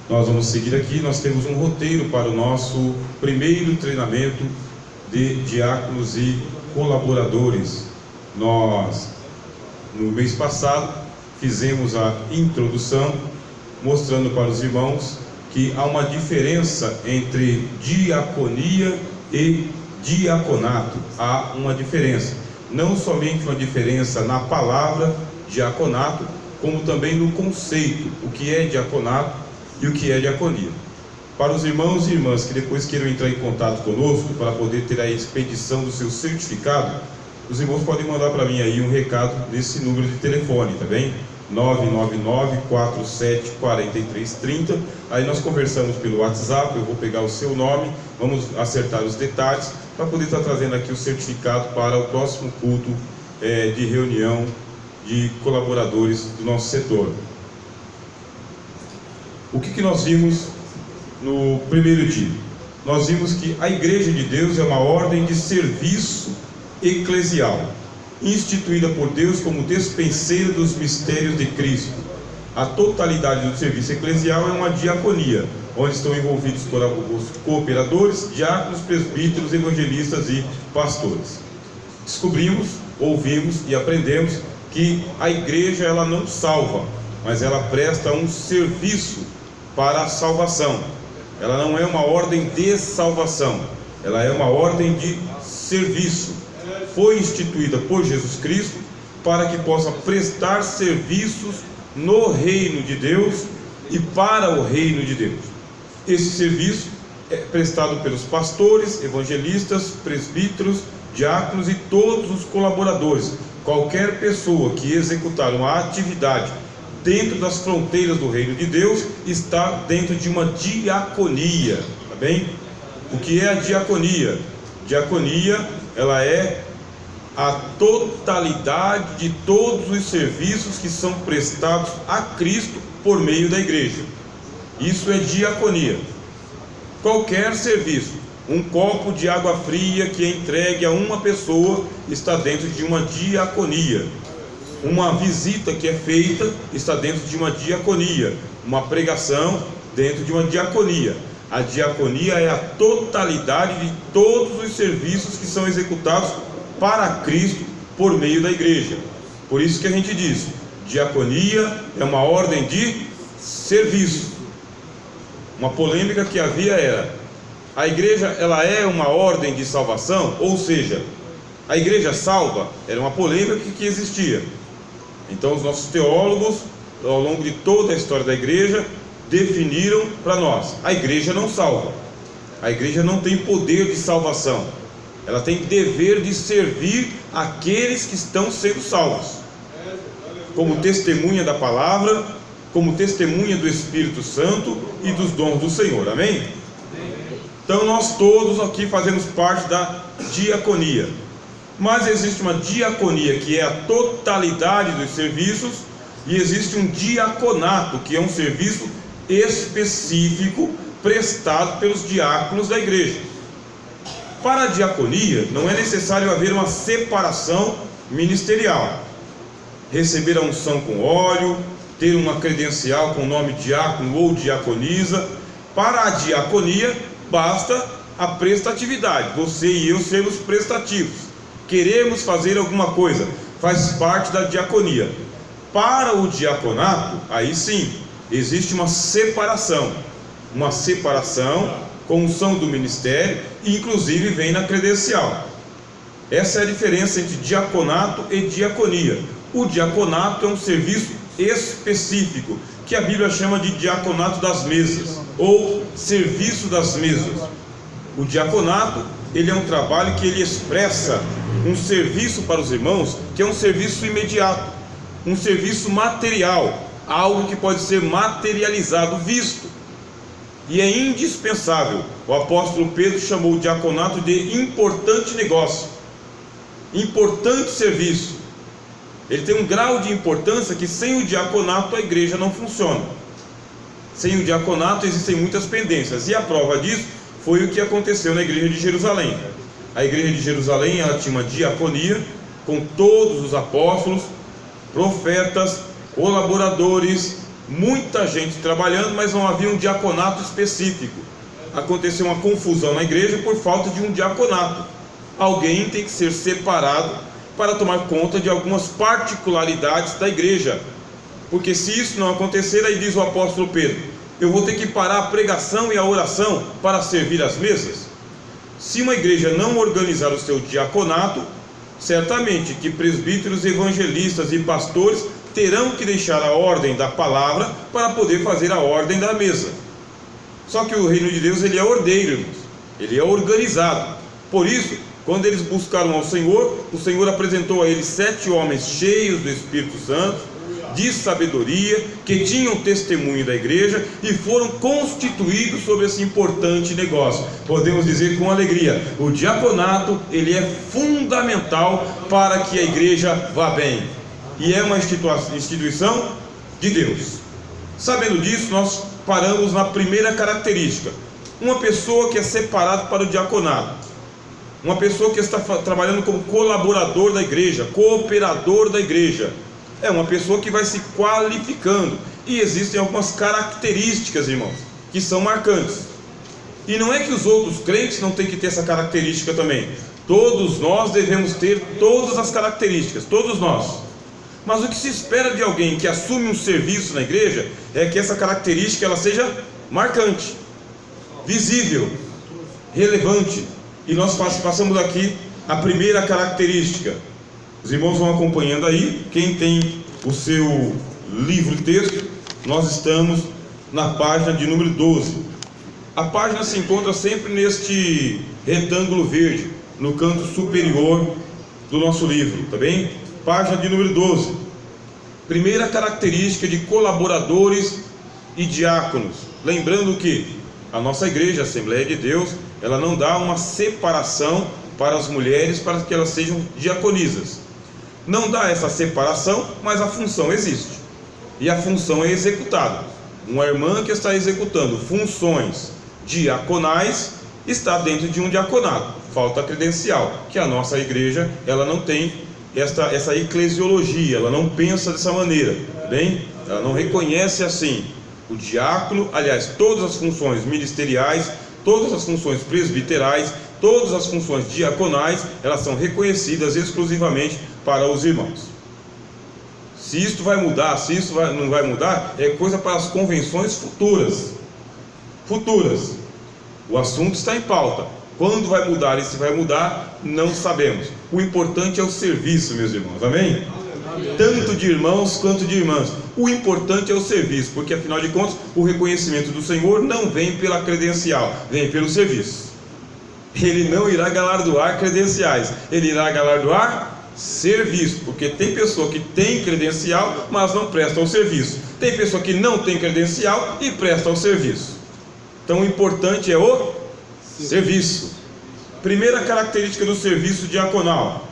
Nós vamos seguir aqui. Nós temos um roteiro para o nosso primeiro treinamento de diáconos e colaboradores. Nós, no mês passado, fizemos a introdução, mostrando para os irmãos que há uma diferença entre diaconia e diaconato. Há uma diferença, não somente uma diferença na palavra diaconato, como também no conceito, o que é diaconato e o que é diaconia. Para os irmãos e irmãs que depois queiram entrar em contato conosco para poder ter a expedição do seu certificado, os irmãos podem mandar para mim aí um recado nesse número de telefone, tá bem? 999-474330. Aí nós conversamos pelo WhatsApp, eu vou pegar o seu nome, vamos acertar os detalhes para poder estar trazendo aqui o certificado para o próximo culto de reunião de colaboradores do nosso setor. O que nós vimos no primeiro dia? Nós vimos que a Igreja de Deus é uma ordem de serviço eclesial, instituída por Deus como despenseira dos mistérios de Cristo. A totalidade do serviço eclesial é uma diaconia, onde estão envolvidos os cooperadores, diáconos, presbíteros, evangelistas e pastores. Descobrimos, ouvimos e aprendemos que a igreja ela não salva, mas ela presta um serviço para a salvação. Ela não é uma ordem de salvação, ela é uma ordem de serviço. Foi instituída por Jesus Cristo para que possa prestar serviços no reino de Deus e para o reino de Deus. Esse serviço é prestado pelos pastores, evangelistas, presbíteros, diáconos e todos os colaboradores. Qualquer pessoa que executar uma atividade dentro das fronteiras do reino de Deus está dentro de uma diaconia, tá bem? O que é a diaconia? Diaconia, ela é a totalidade de todos os serviços que são prestados a Cristo por meio da igreja. Isso é diaconia. Qualquer serviço, um copo de água fria que é entregue a uma pessoa está dentro de uma diaconia. Uma visita que é feita está dentro de uma diaconia. Uma pregação dentro de uma diaconia. A diaconia é a totalidade de todos os serviços que são executados para Cristo por meio da igreja. Por isso que a gente diz, diaconia é uma ordem de serviço. Uma polêmica que havia era, a igreja ela é uma ordem de salvação? Ou seja, a igreja salva? Era uma polêmica que existia. Então os nossos teólogos, ao longo de toda a história da igreja, definiram para nós, a igreja não salva. A igreja não tem poder de salvação. Ela tem dever de servir aqueles que estão sendo salvos, como testemunha da palavra, como testemunha do Espírito Santo e dos dons do Senhor, amém? Então nós todos aqui fazemos parte da diaconia. Mas existe uma diaconia que é a totalidade dos serviços, e existe um diaconato que é um serviço específico prestado pelos diáconos da igreja. Para a diaconia não é necessário haver uma separação ministerial, receber a unção com óleo, ter uma credencial com o nome diácono ou diaconisa. Para a diaconia basta a prestatividade, você e eu sermos prestativos, queremos fazer alguma coisa, faz parte da diaconia. Para o diaconato, aí sim, existe uma separação com unção do ministério, e inclusive vem na credencial. Essa é a diferença entre diaconato e diaconia. O diaconato é um serviço específico, que a Bíblia chama de diaconato das mesas, ou serviço das mesas. O diaconato, ele é um trabalho que ele expressa um serviço para os irmãos, que é um serviço imediato, um serviço material, algo que pode ser materializado, visto. E é indispensável. O apóstolo Pedro chamou o diaconato de importante negócio, importante serviço. Ele tem um grau de importância que sem o diaconato a igreja não funciona. Sem o diaconato existem muitas pendências, e a prova disso foi o que aconteceu na igreja de Jerusalém. A igreja de Jerusalém ela tinha uma diaconia com todos os apóstolos, profetas, colaboradores, muita gente trabalhando, mas não havia um diaconato específico. Aconteceu uma confusão na igreja por falta de um diaconato. Alguém tem que ser separado para tomar conta de algumas particularidades da igreja, porque se isso não acontecer, aí diz o apóstolo Pedro, eu vou ter que parar a pregação e a oração para servir as mesas. Se uma igreja não organizar o seu diaconato, certamente que presbíteros, evangelistas e pastores terão que deixar a ordem da palavra para poder fazer a ordem da mesa. Só que o reino de Deus, ele é ordeiro, irmãos. Ele é organizado. Por isso, quando eles buscaram ao Senhor, o Senhor apresentou a eles 7 homens cheios do Espírito Santo, de sabedoria, que tinham testemunho da igreja e foram constituídos sobre esse importante negócio. Podemos dizer com alegria, o diaconato, ele é fundamental para que a igreja vá bem, e é uma instituição de Deus. Sabendo disso, nós paramos na primeira característica: uma pessoa que é separada para o diaconato, uma pessoa que está trabalhando como colaborador da igreja, cooperador da igreja, é uma pessoa que vai se qualificando. E existem algumas características, irmãos, que são marcantes. E não é que os outros crentes não têm que ter essa característica também. Todos nós devemos ter todas as características, todos nós. Mas o que se espera de alguém que assume um serviço na igreja é que essa característica ela seja marcante, visível, relevante. E nós passamos aqui a primeira característica. Os irmãos vão acompanhando aí. Quem tem o seu livro texto, nós estamos na página de número 12. A página se encontra sempre neste retângulo verde, no canto superior do nosso livro, tá bem? Página de número 12. Primeira característica de colaboradores e diáconos. Lembrando que a nossa igreja, a Assembleia de Deus, ela não dá uma separação para as mulheres para que elas sejam diaconisas. Não dá essa separação, mas a função existe. E a função é executada. Uma irmã que está executando funções diaconais está dentro de um diaconato. Falta credencial, que a nossa igreja ela não tem essa eclesiologia, ela não pensa dessa maneira, bem? Ela não reconhece assim o diácono, aliás, todas as funções ministeriais, todas as funções presbiterais, todas as funções diaconais, elas são reconhecidas exclusivamente para os irmãos. Se isto vai mudar, se isso não vai mudar, é coisa para as convenções futuras. O assunto está em pauta. Quando vai mudar e se vai mudar, não sabemos. O importante é o serviço, meus irmãos, amém? Tanto de irmãos quanto de irmãs. O importante é o serviço, porque afinal de contas, o reconhecimento do Senhor não vem pela credencial, vem pelo serviço. Ele não irá galardoar credenciais, ele irá galardoar serviço, porque tem pessoa que tem credencial, mas não presta ao serviço. Tem pessoa que não tem credencial e presta ao serviço. Então o importante é o serviço. Primeira característica do serviço diaconal: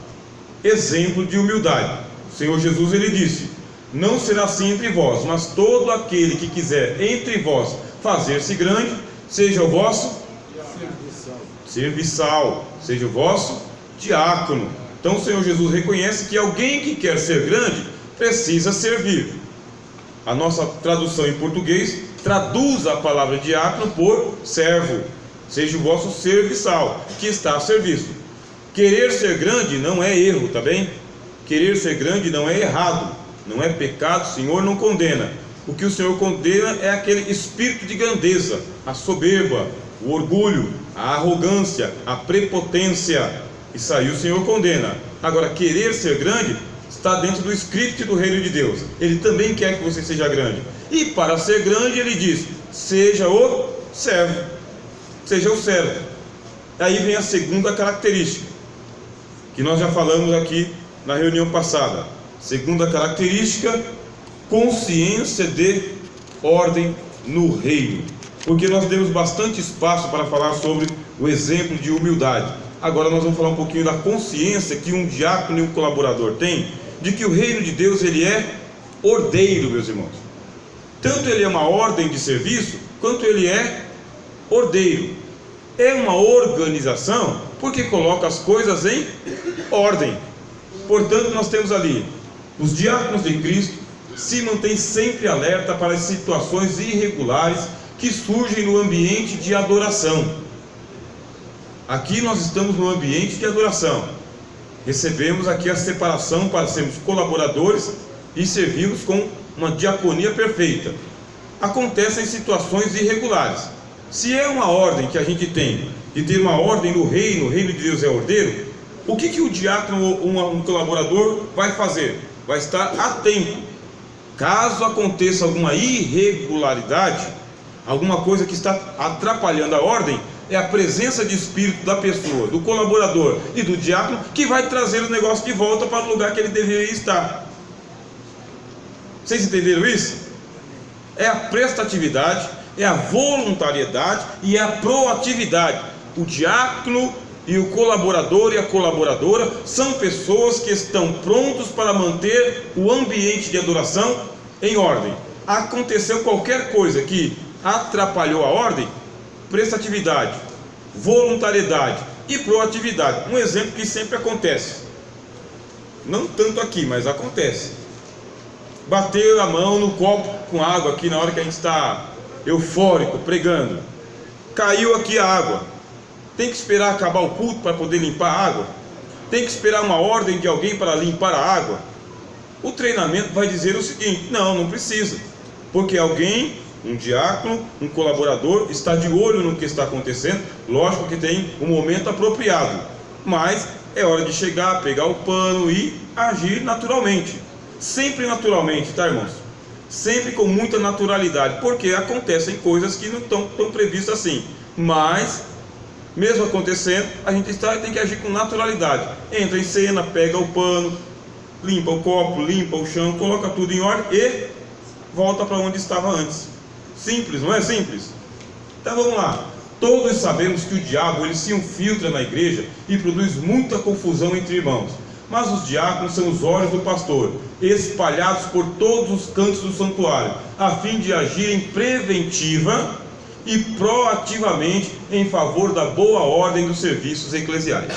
exemplo de humildade. O Senhor Jesus, ele disse: não será assim entre vós, mas todo aquele que quiser entre vós fazer-se grande, seja o vosso serviçal, seja o vosso diácono. Então o Senhor Jesus reconhece que alguém que quer ser grande precisa servir. A nossa tradução em português traduz a palavra diácono por servo. Seja o vosso serviçal, que está a serviço. Querer ser grande não é erro, tá bem? Querer ser grande não é errado, não é pecado, o Senhor não condena. O que o Senhor condena é aquele espírito de grandeza, a soberba, o orgulho, a arrogância, a prepotência. Isso aí o Senhor condena. Agora, querer ser grande está dentro do script do reino de Deus. Ele também quer que você seja grande. E para ser grande, ele diz: seja o servo. Seja o servo. Aí vem a segunda característica, que nós já falamos aqui na reunião passada. Segunda característica: consciência de ordem no reino. Porque nós demos bastante espaço para falar sobre o exemplo de humildade. Agora nós vamos falar um pouquinho da consciência que um diácono e um colaborador têm, de que o reino de Deus ele é ordeiro, meus irmãos. Tanto ele é uma ordem de serviço, quanto ele é ordeiro. É uma organização, porque coloca as coisas em ordem. Portanto, nós temos ali os diáconos de Cristo, se mantém sempre alerta para as situações irregulares que surgem no ambiente de adoração. Aqui nós estamos no ambiente de adoração. Recebemos aqui a separação para sermos colaboradores e servimos com uma diaconia perfeita. Acontecem situações irregulares. Se é uma ordem que a gente tem, de ter uma ordem no reino de Deus é ordeiro, o que o diácono ou um colaborador vai fazer? Vai estar atento. Caso aconteça alguma irregularidade, alguma coisa que está atrapalhando a ordem, é a presença de espírito da pessoa, do colaborador e do diácono, que vai trazer o negócio de volta para o lugar que ele deveria estar. Vocês entenderam isso? É a prestatividade, é a voluntariedade e é a proatividade. O diácono e o colaborador e a colaboradora são pessoas que estão prontos para manter o ambiente de adoração em ordem. Aconteceu qualquer coisa que atrapalhou a ordem, prestatividade, voluntariedade e proatividade. Um exemplo que sempre acontece, não tanto aqui, mas acontece: bateu a mão no copo com água aqui na hora que a gente está eufórico pregando, caiu aqui a água. Tem que esperar acabar o culto para poder limpar a água? Tem que esperar uma ordem de alguém para limpar a água? O treinamento vai dizer o seguinte: não precisa, porque alguém, um diácono, um colaborador, está de olho no que está acontecendo. Lógico que tem um momento apropriado, mas é hora de chegar, pegar o pano e agir naturalmente. Sempre naturalmente, tá, irmãos? Sempre com muita naturalidade, porque acontecem coisas que não estão tão previstas assim, mas mesmo acontecendo, a gente tem que agir com naturalidade. Entra em cena, pega o pano, limpa o copo, limpa o chão, coloca tudo em ordem e volta para onde estava antes. Simples, não é simples? Então vamos lá. Todos sabemos que o diabo ele se infiltra na igreja e produz muita confusão entre irmãos. Mas os diáconos são os olhos do pastor, espalhados por todos os cantos do santuário, a fim de agirem preventiva e proativamente em favor da boa ordem dos serviços eclesiais.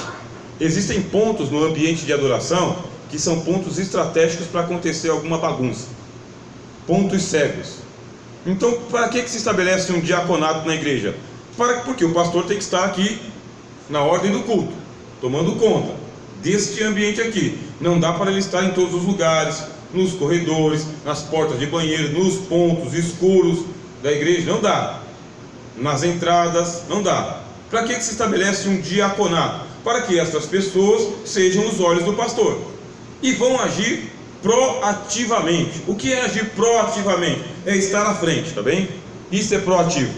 Existem pontos no ambiente de adoração que são pontos estratégicos para acontecer alguma bagunça, pontos cegos. Então, para que se estabelece um diaconato na igreja? Porque o pastor tem que estar aqui na ordem do culto, tomando conta deste ambiente aqui. Não dá para ele estar em todos os lugares, nos corredores, nas portas de banheiro, nos pontos escuros da igreja, não dá. Nas entradas, não dá. Para que se estabelece um diaconato? Para que essas pessoas sejam os olhos do pastor e vão agir proativamente. O que é agir proativamente? É estar à frente, tá bem? Isso é proativo.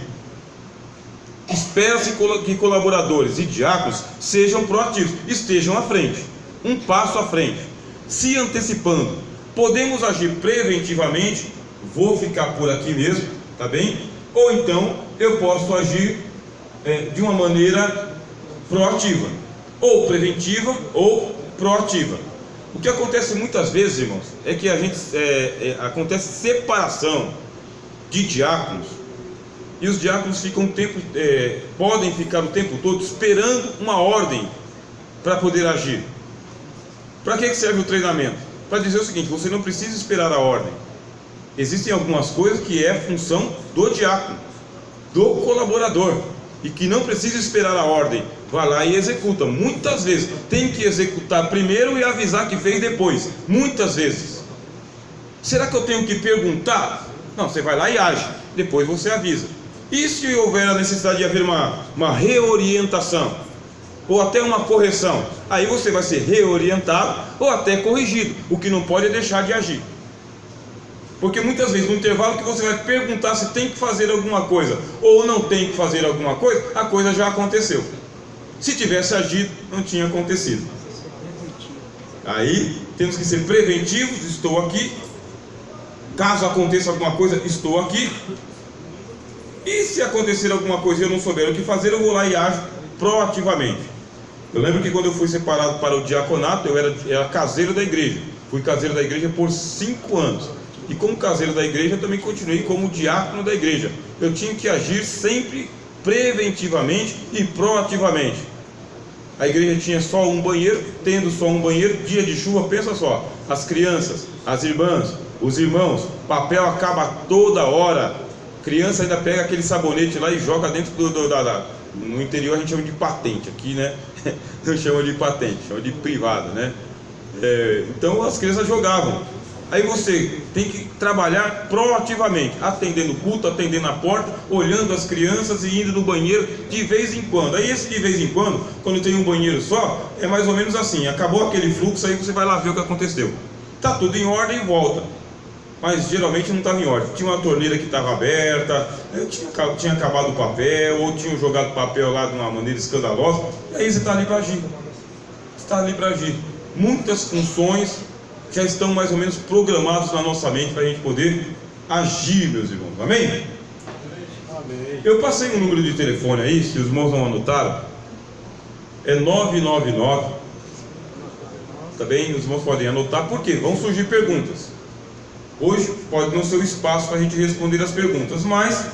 Espera-se que colaboradores e diáconos sejam proativos, estejam à frente, um passo à frente, se antecipando. Podemos agir preventivamente, vou ficar por aqui mesmo, tá bem? Ou então eu posso agir de uma maneira proativa, ou preventiva ou proativa. O que acontece muitas vezes, irmãos, é que acontece separação de diáconos, e os diáconos podem ficar o tempo todo esperando uma ordem para poder agir. Para que serve o treinamento? Para dizer o seguinte: você não precisa esperar a ordem. Existem algumas coisas que é função do diácono, do colaborador, e que não precisa esperar a ordem. Vai lá e executa. Muitas vezes tem que executar primeiro e avisar que fez depois. Muitas vezes. Será que eu tenho que perguntar? Não, você vai lá e age, depois você avisa. E se houver a necessidade de haver uma reorientação, ou até uma correção, aí você vai ser reorientado ou até corrigido. O que não pode é deixar de agir. Porque muitas vezes no intervalo que você vai perguntar se tem que fazer alguma coisa ou não tem que fazer alguma coisa, a coisa já aconteceu. Se tivesse agido, não tinha acontecido. Aí temos que ser preventivos. Estou aqui. Caso aconteça alguma coisa, estou aqui. E se acontecer alguma coisa e eu não souber o que fazer, eu vou lá e ajo proativamente. Eu lembro que quando eu fui separado para o diaconato, eu era caseiro da igreja. Fui caseiro da igreja por 5 anos. E como caseiro da igreja, eu também continuei como diácono da igreja. Eu tinha que agir sempre preventivamente e proativamente. A igreja tinha só um banheiro. Tendo só um banheiro, dia de chuva, pensa só, as crianças, as irmãs, Os irmãos, papel acaba toda hora. Criança ainda pega aquele sabonete lá e joga dentro no interior a gente chama de patente, aqui, né? Não chama de patente, chama de privada, né? Então as crianças jogavam. Aí você tem que trabalhar proativamente, atendendo o culto, atendendo a porta, olhando as crianças e indo no banheiro de vez em quando. Aí esse de vez em quando tem um banheiro só, é mais ou menos assim, acabou aquele fluxo, aí você vai lá ver o que aconteceu. Tá tudo em ordem e volta. Mas geralmente não estava em ordem. Tinha uma torneira que estava aberta, tinha acabado o papel, ou tinham jogado papel lá de uma maneira escandalosa. E aí você está ali para agir. Está ali para agir. Muitas funções já estão mais ou menos programadas na nossa mente para a gente poder agir, meus irmãos. Amém? Amém. Eu passei um número de telefone aí, se os irmãos não anotaram. É 999. Tá bem? Os irmãos podem anotar, porque vão surgir perguntas. Hoje pode não ser o espaço para a gente responder as perguntas, mas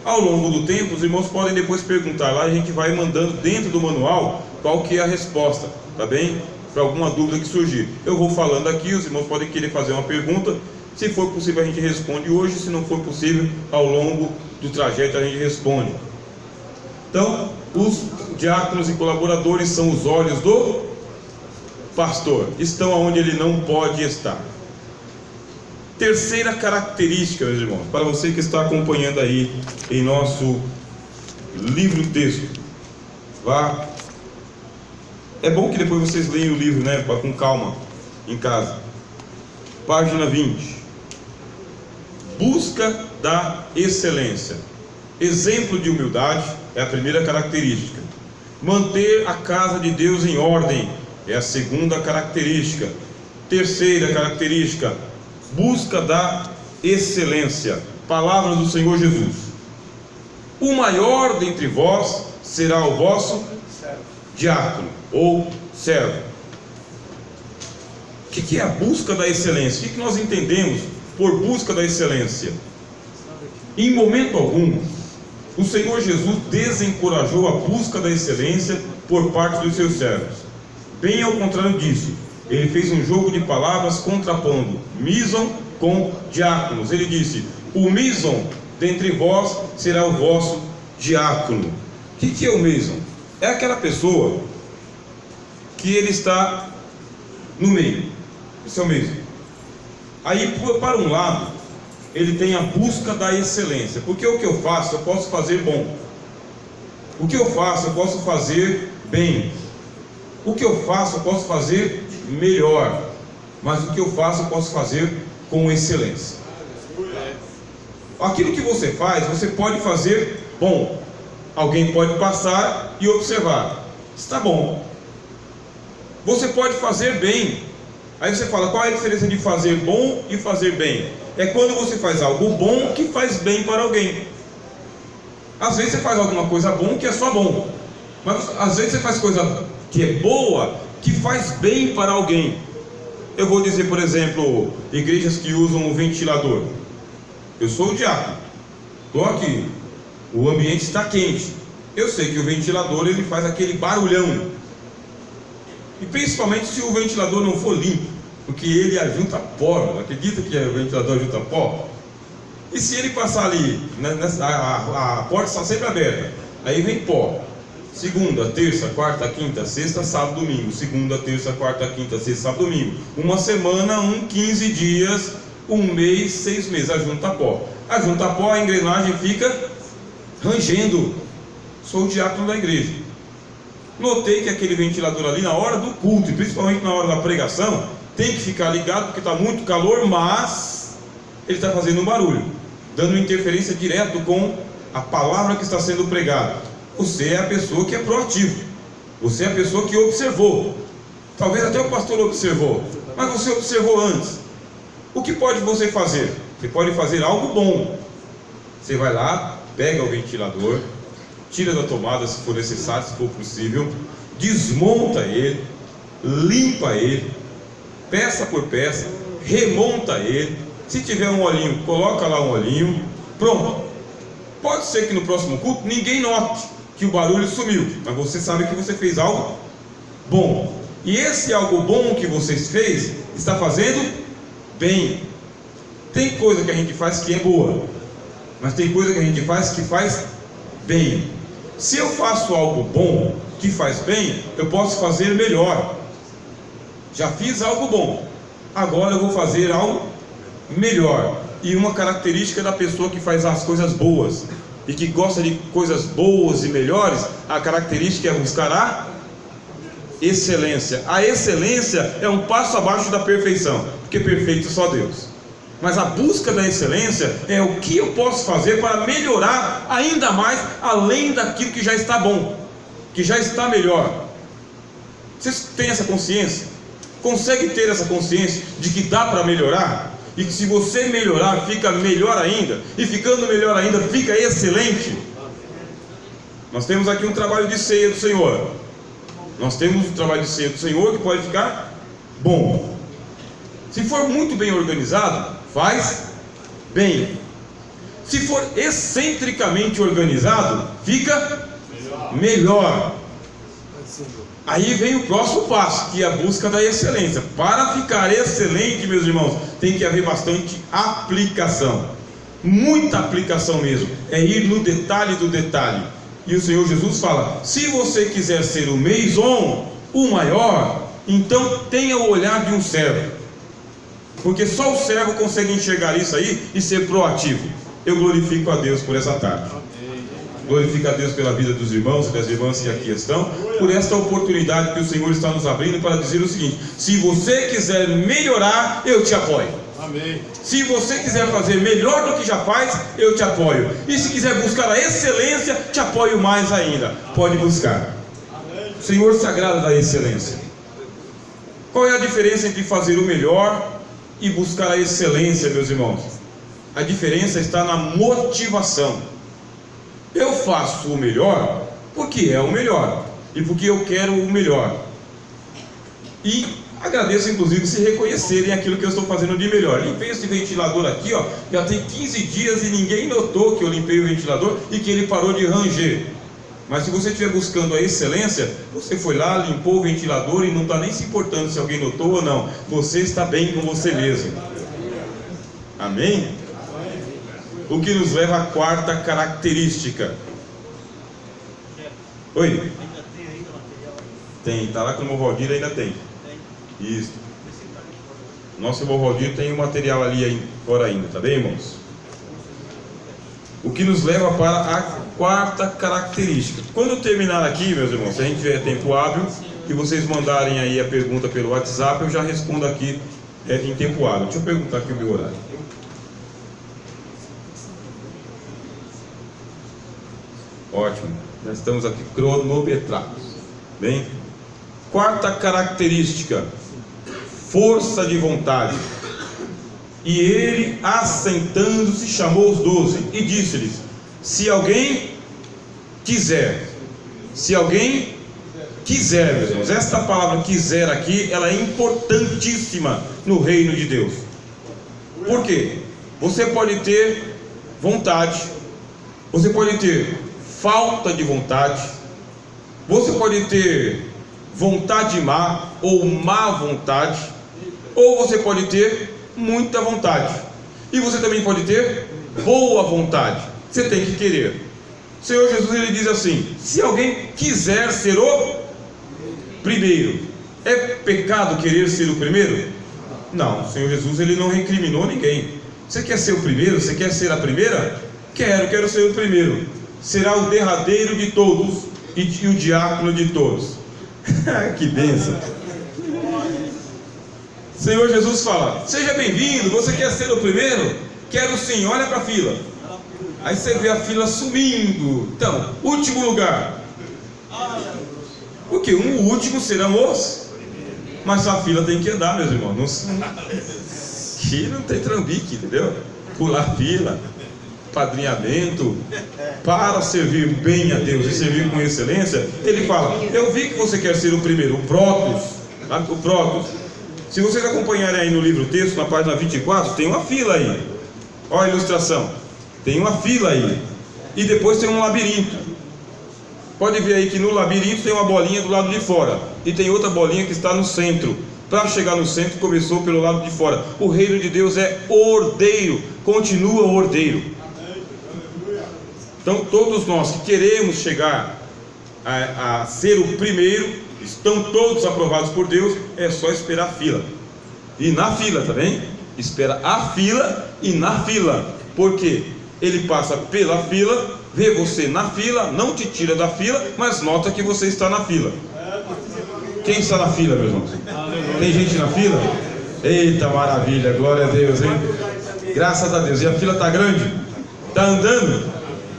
ao longo do tempo os irmãos podem depois perguntar lá, a gente vai mandando dentro do manual qual que é a resposta, tá bem? Para alguma dúvida que surgir. Eu vou falando aqui, os irmãos podem querer fazer uma pergunta, se for possível a gente responde hoje, se não for possível, ao longo do trajeto a gente responde. Então, os diáconos e colaboradores são os olhos do pastor, estão onde ele não pode estar. Terceira característica, meus irmãos, para você que está acompanhando aí em nosso livro-texto, vá. É bom que depois vocês leiam o livro, né, com calma, em casa. Página 20. Busca da excelência. Exemplo de humildade é a primeira característica. Manter a casa de Deus em ordem é a segunda característica. Terceira característica, busca da excelência. Palavra do Senhor Jesus: o maior dentre vós será o vosso diácono ou servo. O que é a busca da excelência? O que nós entendemos por busca da excelência? Em momento algum o Senhor Jesus desencorajou a busca da excelência por parte dos seus servos. Bem ao contrário disso, ele fez um jogo de palavras contrapondo míson com diáconos. Ele disse: o míson dentre vós será o vosso diácono. O que é o míson? É aquela pessoa que ele está no meio. Esse é o míson. Aí, para um lado, ele tem a busca da excelência, porque o que eu faço, eu posso fazer bom. O que eu faço, eu posso fazer bem. O que eu faço, eu posso fazer melhor. Mas o que eu faço, eu posso fazer com excelência. Aquilo que você faz, você pode fazer bom. Alguém pode passar e observar: está bom. Você pode fazer bem. Aí você fala: qual é a diferença de fazer bom e fazer bem? É quando você faz algo bom que faz bem para alguém. Às vezes você faz alguma coisa bom que é só bom, mas às vezes você faz coisa que é boa que faz bem para alguém. Eu vou dizer, por exemplo, igrejas que usam o ventilador. Eu sou o diácono, estou aqui, o ambiente está quente. Eu sei que o ventilador ele faz aquele barulhão. E principalmente se o ventilador não for limpo, porque ele ajunta pó. Acredita que o ventilador ajunta pó? E se ele passar ali, a porta está sempre aberta, aí vem pó. Segunda, terça, quarta, quinta, sexta, sábado, domingo. Segunda, terça, quarta, quinta, sexta, sábado, domingo. Uma semana, 15 dias, um mês, 6 meses. Ajunta pó. Ajunta pó, a engrenagem fica rangendo. Sou o diácono da igreja. Notei que aquele ventilador ali, na hora do culto, e principalmente na hora da pregação, tem que ficar ligado porque está muito calor, mas ele está fazendo um barulho, dando interferência direto com a palavra que está sendo pregada. Você é a pessoa que é proativo. Você é a pessoa que observou. Talvez até o pastor observou, mas você observou antes. O que pode você fazer? Você pode fazer algo bom. Você vai lá, pega o ventilador, tira da tomada se for necessário, se for possível, desmonta ele, limpa ele, peça por peça, remonta ele. Se tiver um olhinho, coloca lá um olhinho. Pronto. Pode ser que no próximo culto ninguém note que o barulho sumiu, mas você sabe que você fez algo bom. E esse algo bom que você fez está fazendo bem. Tem coisa que a gente faz que é boa, mas tem coisa que a gente faz que faz bem. Se eu faço algo bom, que faz bem, eu posso fazer melhor. Já fiz algo bom, agora eu vou fazer algo melhor. E uma característica da pessoa que faz as coisas boas e que gosta de coisas boas e melhores, a característica é buscar a excelência. A excelência é um passo abaixo da perfeição, porque perfeito é só Deus. Mas a busca da excelência é o que eu posso fazer para melhorar ainda mais, além daquilo que já está bom, que já está melhor. Vocês têm essa consciência? Consegue ter essa consciência de que dá para melhorar? E que se você melhorar, fica melhor ainda. E ficando melhor ainda, fica excelente. Nós temos aqui um trabalho de ceia do Senhor. Nós temos um trabalho de ceia do Senhor que pode ficar bom. Se for muito bem organizado, faz bem. Se for excentricamente organizado, fica melhor. Aí vem o próximo passo, que é a busca da excelência. Para ficar excelente, meus irmãos, tem que haver bastante aplicação. Muita aplicação mesmo. É ir no detalhe do detalhe. E o Senhor Jesus fala: se você quiser ser o maison, o maior, então tenha o olhar de um servo. Porque só o servo consegue enxergar isso aí e ser proativo. Eu glorifico a Deus por essa tarde. Glorifico a Deus pela vida dos irmãos e das irmãs que aqui estão, por esta oportunidade que o Senhor está nos abrindo para dizer o seguinte: se você quiser melhorar, eu te apoio. Amém. Se você quiser fazer melhor do que já faz, eu te apoio. E se quiser buscar a excelência, te apoio mais ainda. Pode buscar. O Senhor se agrada da excelência. Qual é a diferença entre fazer o melhor e buscar a excelência, meus irmãos? A diferença está na motivação. Eu faço o melhor porque é o melhor e porque eu quero o melhor. E agradeço inclusive se reconhecerem aquilo que eu estou fazendo de melhor. Limpei esse ventilador aqui, ó, já tem 15 dias e ninguém notou que eu limpei o ventilador e que ele parou de ranger. Mas se você estiver buscando a excelência, você foi lá, limpou o ventilador e não está nem se importando se alguém notou ou não. Você está bem com você mesmo. Amém? O que nos leva à quarta característica. Oi? Tem, está lá com o irmão Valdir, ainda tem. Isso. Nosso irmão Valdir tem um material ali fora ainda, tá bem, irmãos? O que nos leva para a quarta característica. Quando eu terminar aqui, meus irmãos, se a gente tiver tempo hábil e vocês mandarem aí a pergunta pelo WhatsApp, eu já respondo aqui em tempo hábil. Deixa eu perguntar aqui o meu horário. Ótimo, já estamos aqui cronometrados. Bem, quarta característica: força de vontade. E ele, assentando-se, chamou os 12 e disse-lhes: se alguém quiser, meus irmãos, esta palavra quiser aqui, ela é importantíssima no reino de Deus. Por quê? Você pode ter vontade, você pode ter falta de vontade, você pode ter vontade má ou má vontade, ou você pode ter muita vontade, e você também pode ter boa vontade. Você tem que querer. O Senhor Jesus, ele diz assim: se alguém quiser ser o primeiro, é pecado querer ser o primeiro? Não, o Senhor Jesus, ele não recriminou ninguém. Você quer ser o primeiro? Você quer ser a primeira? Quero ser o primeiro. Será o derradeiro de todos e o diácono de todos. Que bênção. Senhor Jesus fala: seja bem-vindo. Você quer ser o primeiro? Quero sim, olha para a fila. Aí você vê a fila sumindo. Então, último lugar. Porque o último serão os. Mas a fila tem que andar, meus irmãos. Aqui não tem trambique, entendeu? Pular fila, padrinhamento, para servir bem a Deus e servir com excelência. Ele fala: eu vi que você quer ser o primeiro, o Protos, o Protos. Se vocês acompanharem aí no livro texto, na página 24, tem uma fila aí. Olha a ilustração, tem uma fila aí. E depois tem um labirinto. Pode ver aí que no labirinto tem uma bolinha do lado de fora e tem outra bolinha que está no centro. para chegar no centro, começou pelo lado de fora. O reino de Deus é ordeiro, continua ordeiro. Então todos nós que queremos chegar a ser o primeiro, estão todos aprovados por Deus, é só esperar a fila. E na fila, tá bem? Espera a fila e na fila. Por quê? Ele passa pela fila, vê você na fila, não te tira da fila, mas nota que você está na fila. Quem está na fila, meus irmãos? Tem gente na fila? Eita maravilha, glória a Deus, hein? Graças a Deus. E a fila está grande? Está andando?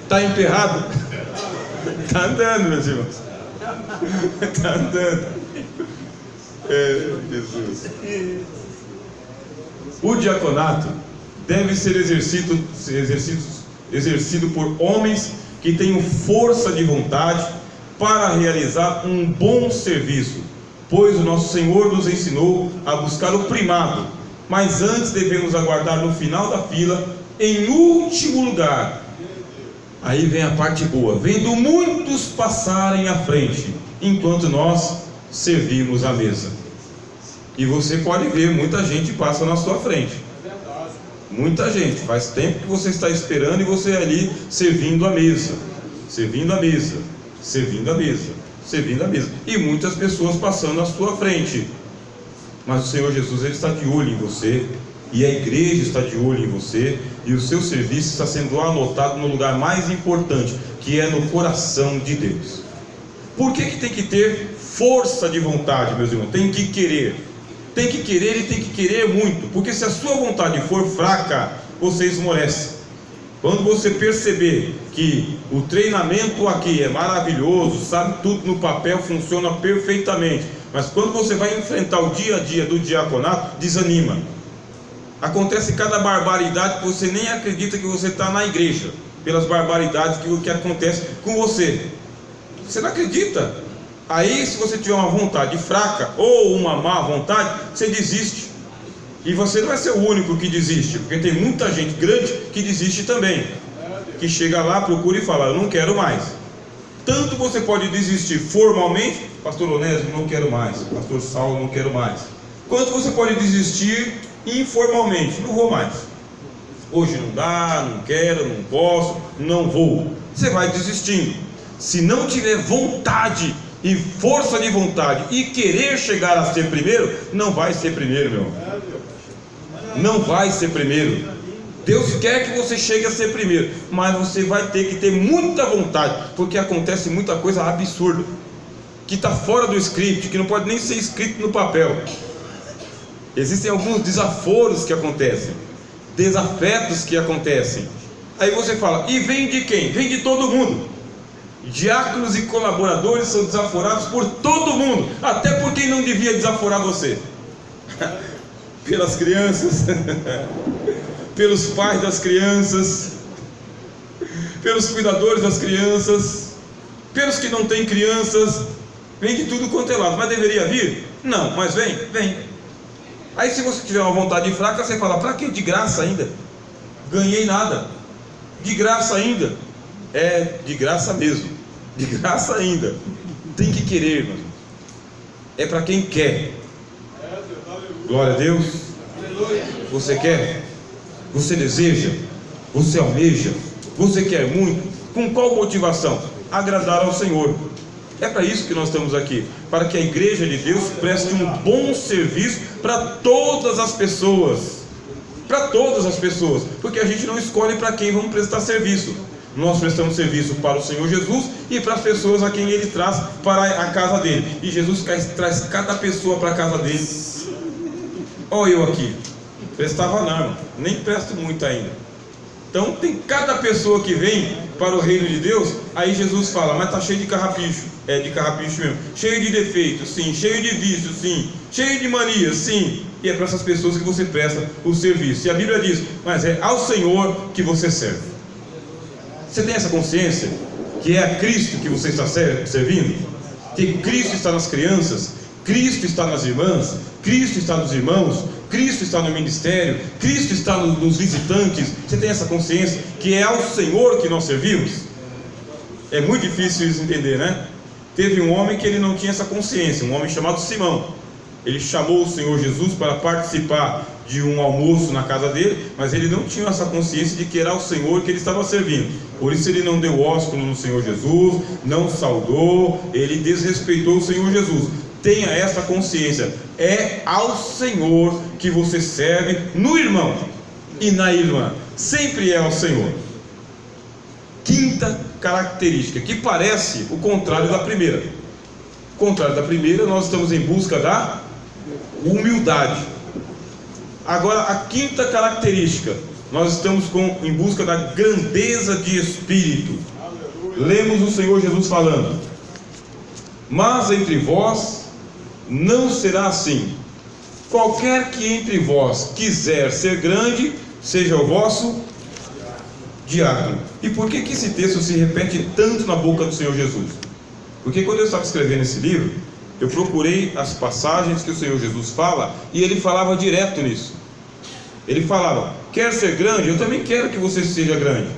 Está emperrado? Está andando, meus irmãos. Está andando. Jesus. O diaconato deve ser exercido por homens que tenham força de vontade para realizar um bom serviço, pois o nosso Senhor nos ensinou a buscar o primado, mas antes devemos aguardar no final da fila, em último lugar. Aí vem a parte boa, vendo muitos passarem à frente, enquanto nós servimos a mesa. E você pode ver, muita gente passa na sua frente. Muita gente, faz tempo que você está esperando e você ali servindo a mesa, servindo a mesa, servindo a mesa, servindo a mesa. E muitas pessoas passando à sua frente. Mas o Senhor Jesus, Ele está de olho em você, e a igreja está de olho em você, e o seu serviço está sendo anotado no lugar mais importante, que é no coração de Deus. Por que tem que ter força de vontade, meus irmãos? Tem que querer. Tem que querer e tem que querer muito, porque se a sua vontade for fraca, você esmorece. Quando você perceber que o treinamento aqui é maravilhoso, sabe tudo no papel, funciona perfeitamente, mas quando você vai enfrentar o dia a dia do diaconato, desanima. Acontece cada barbaridade que você nem acredita que você está na igreja, pelas barbaridades que acontece com você. Você não acredita. Aí, se você tiver uma vontade fraca ou uma má vontade, você desiste. E você não vai ser o único que desiste, porque tem muita gente grande que desiste também, que chega lá, procura e fala: eu não quero mais. Tanto você pode desistir formalmente, pastor Onésimo, não quero mais, pastor Saulo, não quero mais, quanto você pode desistir informalmente: não vou mais, hoje não dá, não quero, não posso, não vou. Você vai desistindo. Se não tiver vontade e força de vontade e querer chegar a ser primeiro, não vai ser primeiro, meu irmão. Não vai ser primeiro. Deus quer que você chegue a ser primeiro, mas você vai ter que ter muita vontade, porque acontece muita coisa absurda, que está fora do script, que não pode nem ser escrito no papel. Existem alguns desaforos que acontecem, desafetos que acontecem. Aí você fala: e vem de quem? Vem de todo mundo. Diáconos e colaboradores são desaforados por todo mundo, até por quem não devia desaforar você. Pelas crianças, pelos pais das crianças, pelos cuidadores das crianças, pelos que não têm crianças. Vem de tudo quanto é lado. Mas deveria vir? Não, mas vem. Aí, se você tiver uma vontade fraca, você fala: para que de graça ainda? Ganhei nada. De graça ainda. É de graça mesmo, de graça ainda. Tem que querer, irmão. É para quem quer. Glória a Deus. Você quer? Você deseja? Você almeja? Você quer muito? Com qual motivação? Agradar ao Senhor. É para isso que nós estamos aqui, para que a igreja de Deus preste um bom serviço para todas as pessoas. Para todas as pessoas, porque a gente não escolhe para quem vamos prestar serviço. Nós prestamos serviço para o Senhor Jesus e para as pessoas a quem Ele traz para a casa dele. E Jesus traz cada pessoa para a casa dele. Olha eu aqui, prestava não, nem presto muito ainda. Então tem cada pessoa que vem para o reino de Deus. Aí Jesus fala: mas está cheio de carrapicho. É de carrapicho mesmo. Cheio de defeitos, sim. Cheio de vícios, sim. Cheio de manias, sim. E é para essas pessoas que você presta o serviço. E a Bíblia diz: mas é ao Senhor que você serve. Você tem essa consciência que é a Cristo que você está servindo? Que Cristo está nas crianças, Cristo está nas irmãs, Cristo está nos irmãos, Cristo está no ministério, Cristo está nos visitantes. Você tem essa consciência que é ao Senhor que nós servimos? É muito difícil isso entender, né? Teve um homem que ele não tinha essa consciência, um homem chamado Simão. Ele chamou o Senhor Jesus para participar de um almoço na casa dele, mas ele não tinha essa consciência de que era o Senhor que ele estava servindo. Por isso ele não deu ósculo no Senhor Jesus, não saudou, ele desrespeitou o Senhor Jesus. Tenha essa consciência, é ao Senhor que você serve, no irmão e na irmã, sempre é ao Senhor. Quinta característica, que parece o contrário da primeira. O contrário da primeira, nós estamos em busca da humildade. Agora, a quinta característica, nós estamos em busca da grandeza de espírito. Lemos o Senhor Jesus falando: mas entre vós não será assim. Qualquer que entre vós quiser ser grande, seja o vosso diácono. E por que esse texto se repete tanto na boca do Senhor Jesus? Porque quando eu estava escrevendo esse livro, eu procurei as passagens que o Senhor Jesus fala, e ele falava direto nisso. Ele falava: quer ser grande? Eu também quero que você seja grande.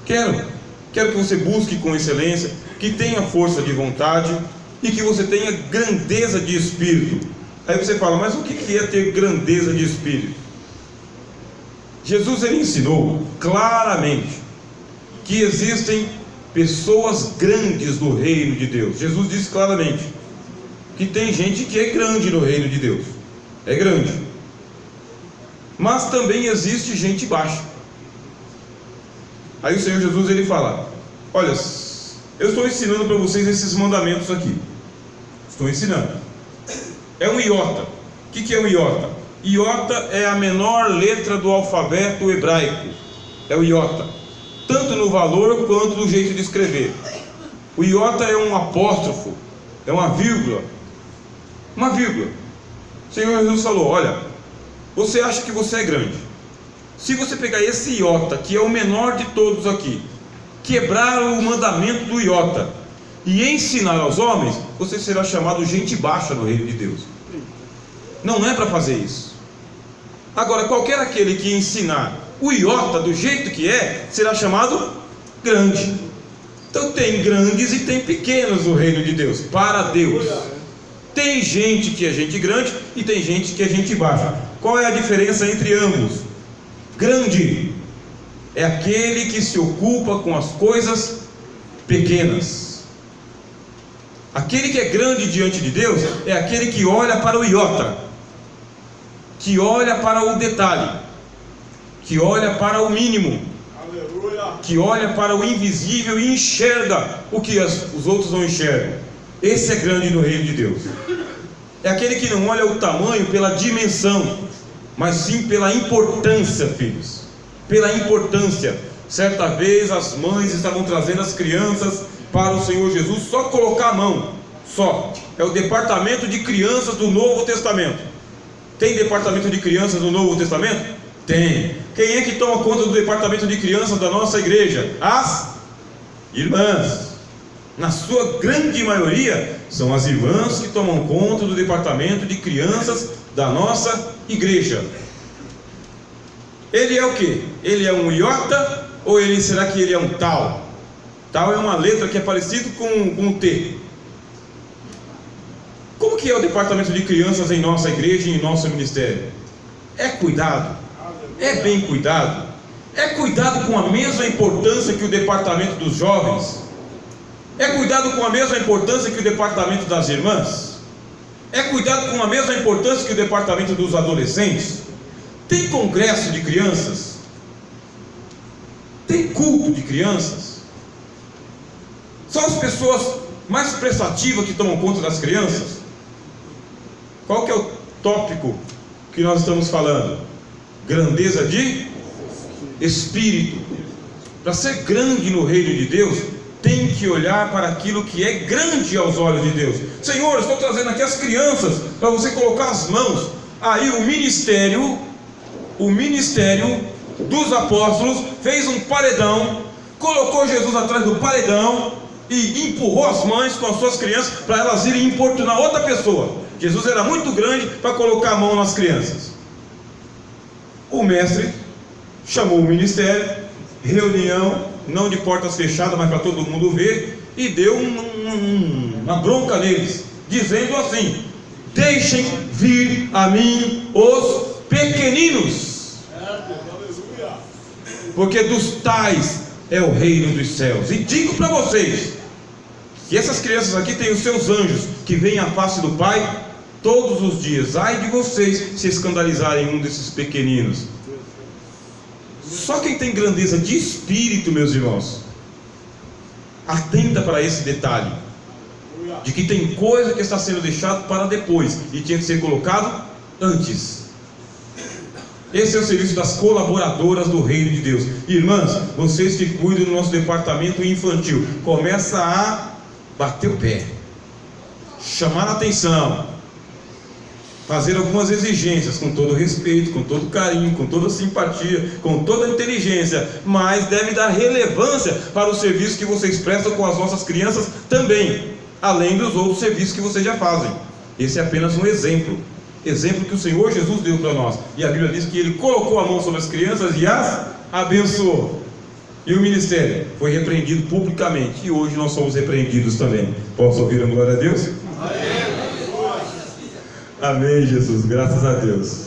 Quero que você busque com excelência, que tenha força de vontade e que você tenha grandeza de espírito. Aí você fala: mas o que é ter grandeza de espírito? Jesus, ele ensinou claramente que existem pessoas grandes no reino de Deus. Jesus disse claramente que tem gente que é grande no reino de Deus, é grande, mas também existe gente baixa. Aí o Senhor Jesus, ele fala: olha, eu estou ensinando para vocês esses mandamentos aqui, estou ensinando. É um iota. O que é um iota? Iota é a menor letra do alfabeto hebraico, é o iota, tanto no valor quanto no jeito de escrever. O iota é um apóstrofo, é uma vírgula. Uma vírgula. O Senhor Jesus falou: olha, você acha que você é grande. Se você pegar esse iota, que é o menor de todos aqui, quebrar o mandamento do iota e ensinar aos homens, você será chamado gente baixa no reino de Deus. Não é para fazer isso. Agora, qualquer aquele que ensinar o iota do jeito que é, será chamado grande. Então tem grandes e tem pequenos no reino de Deus, para Deus. Tem gente que é gente grande e tem gente que é gente baixa. Qual é a diferença entre ambos? Grande é aquele que se ocupa com as coisas pequenas. Aquele que é grande diante de Deus é aquele que olha para o iota, que olha para o detalhe, que olha para o mínimo, que olha para o invisível e enxerga o que os outros não enxergam. Esse é grande no reino de Deus. É aquele que não olha o tamanho pela dimensão, mas sim pela importância, filhos. Pela importância. Certa vez as mães estavam trazendo as crianças para o Senhor Jesus, só colocar a mão, só. É o departamento de crianças do Novo Testamento. Tem departamento de crianças no Novo Testamento? Tem. Quem é que toma conta do departamento de crianças da nossa igreja? As irmãs. Na sua grande maioria, são as irmãs que tomam conta do departamento de crianças da nossa igreja. Ele é o quê? Ele é um iota ou será que ele é um tal? Tal é uma letra que é parecido com um T. Como que é o departamento de crianças em nossa igreja e em nosso ministério? É cuidado? É bem cuidado? É cuidado com a mesma importância que o departamento dos jovens? É cuidado com a mesma importância que o departamento das irmãs? É cuidado com a mesma importância que o departamento dos adolescentes? Tem congresso de crianças? Tem culto de crianças? São as pessoas mais prestativas que tomam conta das crianças? Qual que é o tópico que nós estamos falando? Grandeza de espírito. Para ser grande no reino de Deus, tem que olhar para aquilo que é grande aos olhos de Deus. Senhor, estou trazendo aqui as crianças para você colocar as mãos. Aí o ministério dos apóstolos fez um paredão, colocou Jesus atrás do paredão e empurrou as mães com as suas crianças para elas irem importunar outra pessoa. Jesus era muito grande para colocar a mão nas crianças. O mestre chamou o ministério, reunião, não de portas fechadas, mas para todo mundo ver, e deu uma bronca neles, dizendo assim: deixem vir a mim os pequeninos, porque dos tais é o reino dos céus. E digo para vocês, que essas crianças aqui têm os seus anjos, que vêm à face do Pai todos os dias. Ai de vocês se escandalizarem um desses pequeninos. Só quem tem grandeza de espírito, meus irmãos, atenta para esse detalhe, de que tem coisa que está sendo deixado para depois, e tinha que ser colocado antes. Esse é o serviço das colaboradoras do reino de Deus. Irmãs, vocês que cuidam do nosso departamento infantil, começa a bater o pé, chamar a atenção, fazer algumas exigências, com todo respeito, com todo carinho, com toda simpatia, com toda inteligência, mas deve dar relevância para o serviço que vocês prestam com as nossas crianças também, além dos outros serviços que vocês já fazem. Esse é apenas um exemplo que o Senhor Jesus deu para nós, e a Bíblia diz que Ele colocou a mão sobre as crianças e as abençoou, e o ministério foi repreendido publicamente, e hoje nós somos repreendidos também. Posso ouvir a glória a Deus? Amém, Jesus, graças a Deus.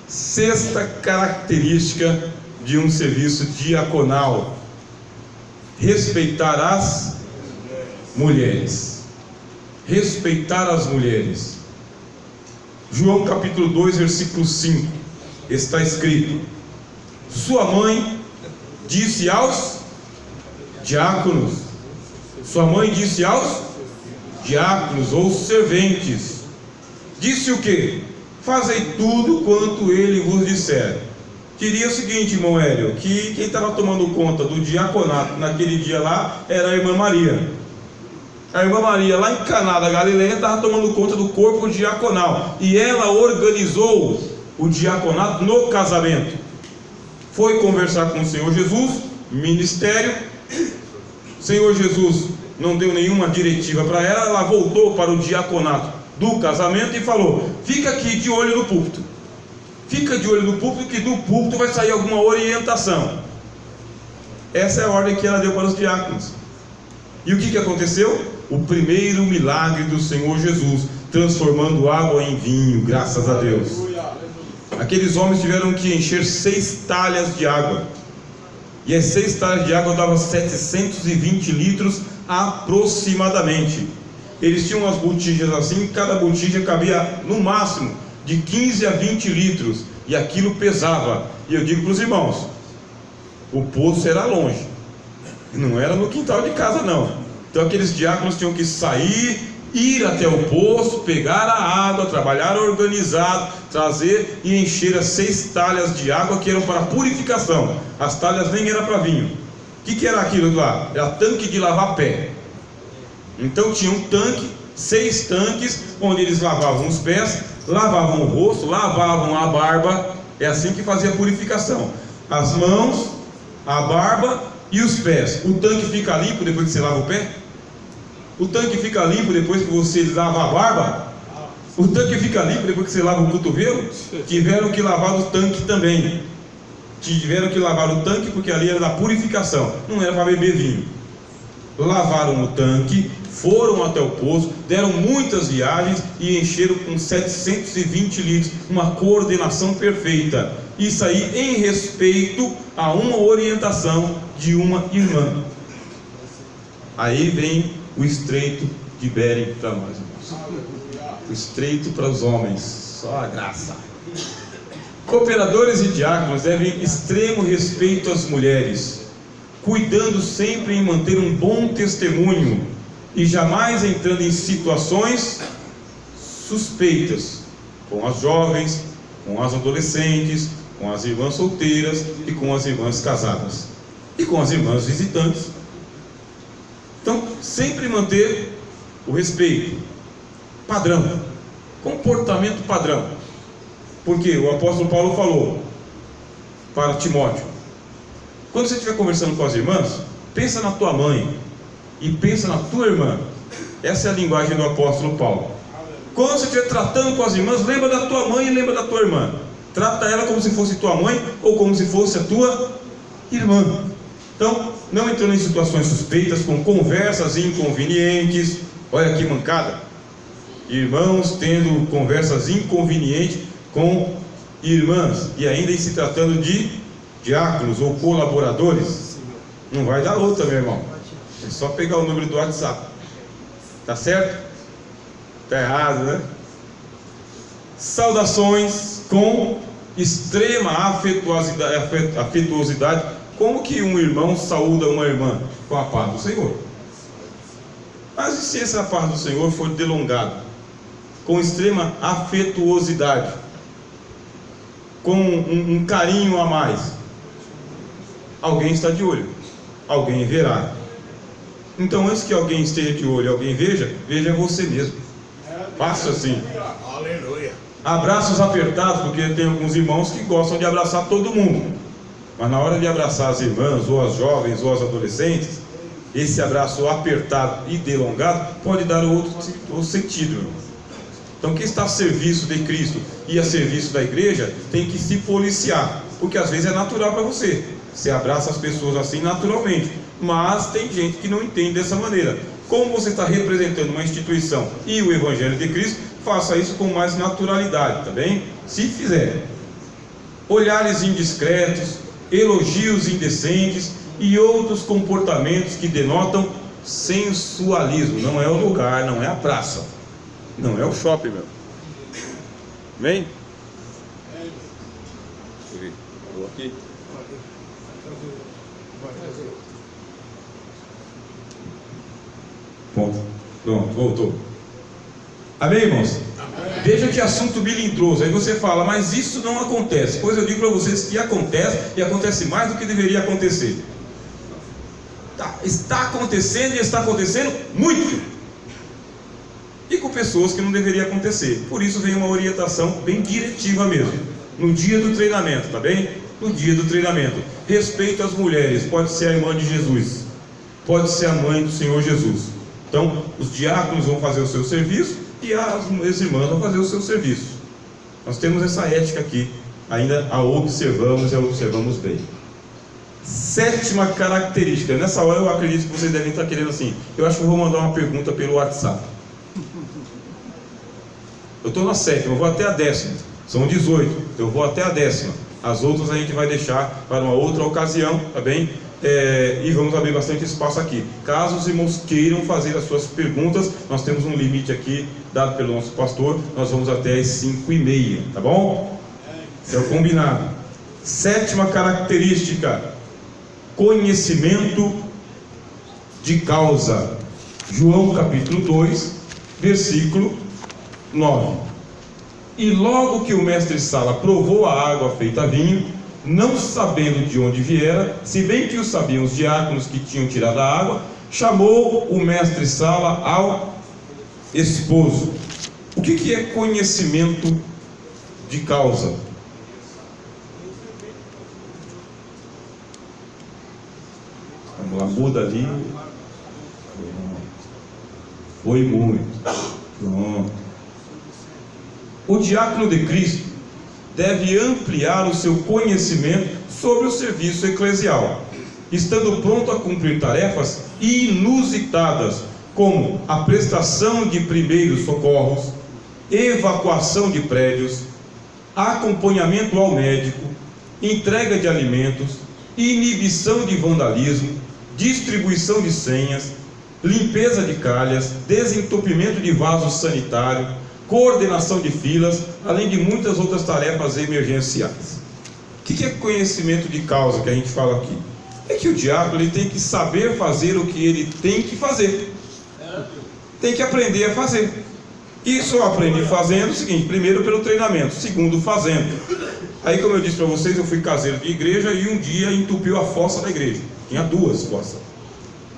Sexta característica de um serviço diaconal: respeitar as mulheres. Respeitar as mulheres. João capítulo 2, versículo 5, está escrito: sua mãe disse aos diáconos, sua mãe disse aos diáconos ou serventes, disse o que? Fazei tudo quanto ele vos disser. Queria o seguinte, irmão Hélio, que quem estava tomando conta do diaconato naquele dia lá era a irmã Maria. A irmã Maria, lá em Caná da Galileia, estava tomando conta do corpo diaconal, e ela organizou o diaconato no casamento. Foi conversar com o Senhor Jesus, ministério. O Senhor Jesus não deu nenhuma diretiva para ela, ela voltou para o diaconato do casamento e falou: fica aqui de olho no púlpito, fica de olho no púlpito, que do púlpito vai sair alguma orientação. Essa é a ordem que ela deu para os diáconos. E o que aconteceu? O primeiro milagre do Senhor Jesus, transformando água em vinho, graças a Deus. Aqueles homens tiveram que encher 6 talhas de água, e as 6 talhas de água davam 720 litros aproximadamente. Eles tinham umas botijas assim, cada botija cabia no máximo de 15 a 20 litros, e aquilo pesava. E eu digo para os irmãos, o poço era longe, não era no quintal de casa não. Então aqueles diáconos tinham que sair, ir até o poço, pegar a água, trabalhar organizado, trazer e encher as 6 talhas de água que eram para purificação. As talhas nem eram para vinho. O que era aquilo lá? Era tanque de lavar pé. Então tinha um tanque, 6 tanques, onde eles lavavam os pés, lavavam o rosto, lavavam a barba. É assim que fazia a purificação: as mãos, a barba e os pés. O tanque fica limpo depois que você lava o pé? O tanque fica limpo depois que você lava a barba? O tanque fica limpo depois que você lava o cotovelo? Tiveram que lavar o tanque também. Tiveram que lavar o tanque porque ali era da purificação, não era para beber vinho. Lavaram o tanque, foram até o poço, deram muitas viagens e encheram com 720 litros, uma coordenação perfeita. Isso aí em respeito a uma orientação de uma irmã. Aí vem o estreito de Bering para nós, irmãos. O estreito para os homens, só a graça. Cooperadores e diáconos devem extremo respeito às mulheres, cuidando sempre em manter um bom testemunho e jamais entrando em situações suspeitas com as jovens, com as adolescentes, com as irmãs solteiras e com as irmãs casadas e com as irmãs visitantes. Então, sempre manter o respeito, padrão, comportamento padrão. Porque o apóstolo Paulo falou para Timóteo: quando você estiver conversando com as irmãs, pensa na tua mãe e pensa na tua irmã. Essa é a linguagem do apóstolo Paulo. Quando você estiver tratando com as irmãs, lembra da tua mãe e lembra da tua irmã. Trata ela como se fosse tua mãe ou como se fosse a tua irmã. Então, não entrando em situações suspeitas, com conversas inconvenientes. Olha que mancada. Irmãos tendo conversas inconvenientes com irmãs, e ainda em se tratando de diáconos ou colaboradores, não vai dar outra, meu irmão. É só pegar o número do WhatsApp. Tá certo? Tá errado, né? Saudações com extrema afetuosidade. Como que um irmão saúda uma irmã? Com a paz do Senhor. Mas e se essa paz do Senhor for delongada? Com extrema afetuosidade, com um carinho a mais, alguém está de olho, alguém verá. Então, antes que alguém esteja de olho e alguém veja você mesmo. Faça assim. Aleluia. Abraços apertados, porque tem alguns irmãos que gostam de abraçar todo mundo, mas na hora de abraçar as irmãs, ou as jovens, ou as adolescentes, esse abraço apertado e delongado pode dar outro sentido. Então, quem está a serviço de Cristo e a serviço da igreja tem que se policiar, porque às vezes é natural para você. Você abraça as pessoas assim naturalmente, mas tem gente que não entende dessa maneira. Como você está representando uma instituição e o Evangelho de Cristo, faça isso com mais naturalidade, tá bem? Se fizer. Olhares indiscretos, elogios indecentes e outros comportamentos que denotam sensualismo. Não é o lugar, não é a praça, não é o shopping, meu. Vem? Vou aqui. Pronto, voltou. Amém, irmãos? Amém. Veja que assunto melindroso. Aí você fala, mas isso não acontece. Pois eu digo para vocês que acontece, e acontece mais do que deveria acontecer. Está acontecendo, e está acontecendo muito, e com pessoas que não deveria acontecer. Por isso vem uma orientação bem diretiva mesmo, no dia do treinamento, tá bem? No dia do treinamento. Respeito às mulheres. Pode ser a irmã de Jesus, pode ser a mãe do Senhor Jesus. Então, os diáconos vão fazer o seu serviço e as irmãs vão fazer o seu serviço. Nós temos essa ética aqui, ainda a observamos e a observamos bem. Sétima característica. Nessa hora eu acredito que vocês devem estar querendo assim, eu acho que eu vou mandar uma pergunta pelo WhatsApp. Eu estou na sétima, eu vou até a 10ª. São 18, eu vou até a 10ª. As outras a gente vai deixar para uma outra ocasião, tá bem? E vamos abrir bastante espaço aqui. Caso os irmãos queiram fazer as suas perguntas, nós temos um limite aqui dado pelo nosso pastor. Nós vamos até as 5h30, tá bom? Isso é o combinado. Sétima característica: conhecimento de causa. João capítulo 2, versículo 9. E logo que o mestre-sala provou a água feita vinho, não sabendo de onde viera, se bem que o sabiam os diáconos que tinham tirado a água, chamou o mestre-sala ao esposo. O que é conhecimento de causa? Vamos lá, muda ali. Foi muito. Pronto. O diácono de Cristo deve ampliar o seu conhecimento sobre o serviço eclesial, estando pronto a cumprir tarefas inusitadas, como a prestação de primeiros socorros, evacuação de prédios, acompanhamento ao médico, entrega de alimentos, inibição de vandalismo, distribuição de senhas, limpeza de calhas, desentupimento de vasos sanitários, coordenação de filas, além de muitas outras tarefas emergenciais. O que é conhecimento de causa que a gente fala aqui? É que o diácono ele tem que saber fazer o que ele tem que fazer. Tem que aprender a fazer. E só aprende fazendo o seguinte: primeiro pelo treinamento, segundo fazendo. Aí, como eu disse para vocês, eu fui caseiro de igreja e um dia entupiu a fossa da igreja. Tinha duas fossas.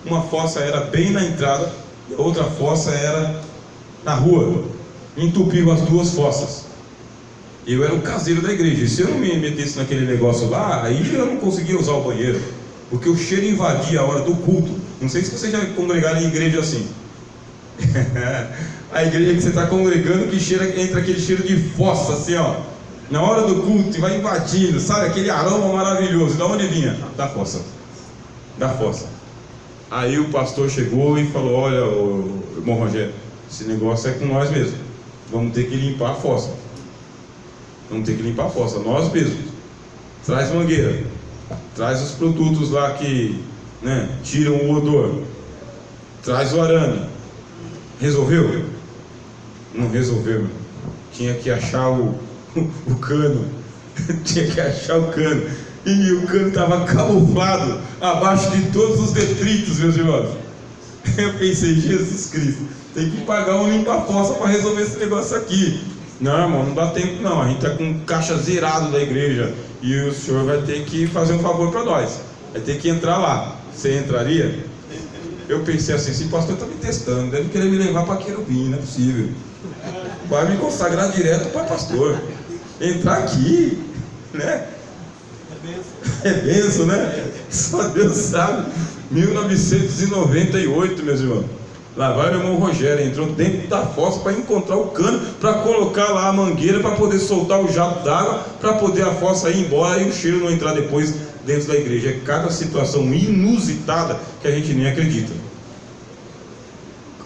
Uma fossa era bem na entrada e a outra fossa era na rua. Entupiu as duas fossas. Eu era o caseiro da igreja, e se eu não me metesse naquele negócio lá, aí eu não conseguia usar o banheiro, porque o cheiro invadia a hora do culto. Não sei se vocês já congregaram em igreja assim. A igreja que você está congregando, que entra aquele cheiro de fossa assim, ó, na hora do culto, e vai invadindo, sabe, aquele aroma maravilhoso. Da onde vinha? Da fossa. Da fossa. Aí o pastor chegou e falou: olha, irmão Rogério, esse negócio é com nós mesmos. Vamos ter que limpar a fossa. Vamos ter que limpar a fossa, nós mesmos. Traz mangueira, traz os produtos lá que, né, tiram o odor, traz o arame. Resolveu? Não resolveu. Tinha que achar o cano. Tinha que achar o cano. E o cano estava camuflado abaixo de todos os detritos, meus irmãos. Eu pensei, Jesus Cristo, tem que pagar um limpa-fossa para resolver esse negócio aqui. Não, irmão, não dá tempo não. A gente está com caixa zerado da igreja e o senhor vai ter que fazer um favor para nós. Vai ter que entrar lá. Você entraria? Eu pensei assim, esse pastor está me testando, deve querer me levar para querubim, não é possível. Vai me consagrar direto para pastor. Entrar aqui, né? É benção, né? Só Deus sabe. 1998, meus irmãos. Lá vai o irmão Rogério, entrou dentro da fossa para encontrar o cano, para colocar lá a mangueira, para poder soltar o jato d'água, para poder a fossa ir embora e o cheiro não entrar depois dentro da igreja. É cada situação inusitada que a gente nem acredita.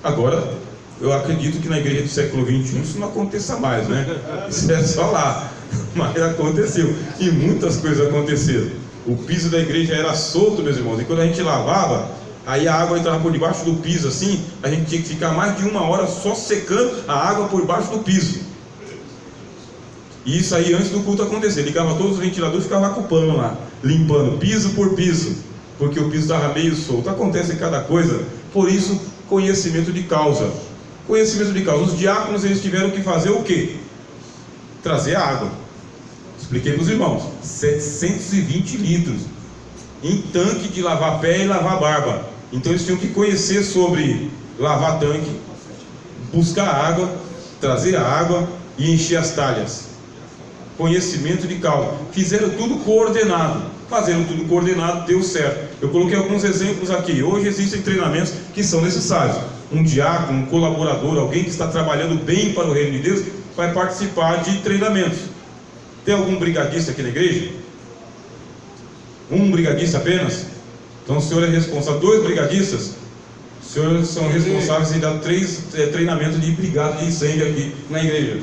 Agora, eu acredito que na igreja do século XXI isso não aconteça mais, né? Isso é só lá. Mas aconteceu. E muitas coisas aconteceram. O piso da igreja era solto, meus irmãos. E quando a gente lavava, aí a água entrava por debaixo do piso assim. A gente tinha que ficar mais de 1 hora só secando a água por baixo do piso. E isso aí antes do culto acontecer. Ligava todos os ventiladores e ficava lá com o pano lá, limpando piso por piso, porque o piso estava meio solto. Acontece cada coisa. Por isso, conhecimento de causa. Conhecimento de causa. Os diáconos, eles tiveram que fazer o quê? Trazer água. Expliquei para os irmãos, 720 litros em tanque de lavar pé e lavar barba. Então eles tinham que conhecer sobre lavar tanque, buscar água, trazer a água e encher as talhas. Conhecimento de causa. Fizeram tudo coordenado. Fazendo tudo coordenado, deu certo. Eu coloquei alguns exemplos aqui. Hoje existem treinamentos que são necessários. Um diácono, um colaborador, alguém que está trabalhando bem para o reino de Deus, vai participar de treinamentos. Tem algum brigadista aqui na igreja? Um brigadista apenas? Então o senhor é responsável. 2 brigadistas? Os senhores são responsáveis em dar 3 treinamentos de brigada de incêndio aqui na igreja.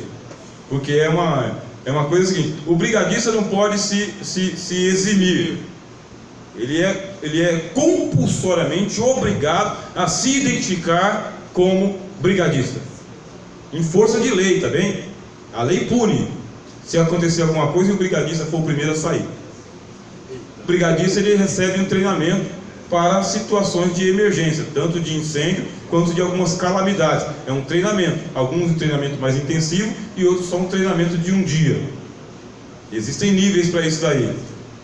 Porque é uma coisa seguinte: o brigadista não pode se eximir. Ele é compulsoriamente obrigado a se identificar como brigadista. Em força de lei, tá bem? A lei pune se acontecer alguma coisa e o brigadista for o primeiro a sair. O brigadista, ele recebe um treinamento para situações de emergência, tanto de incêndio quanto de algumas calamidades. É um treinamento, alguns um treinamento mais intensivo e outros só um treinamento de um dia. Existem níveis para isso daí.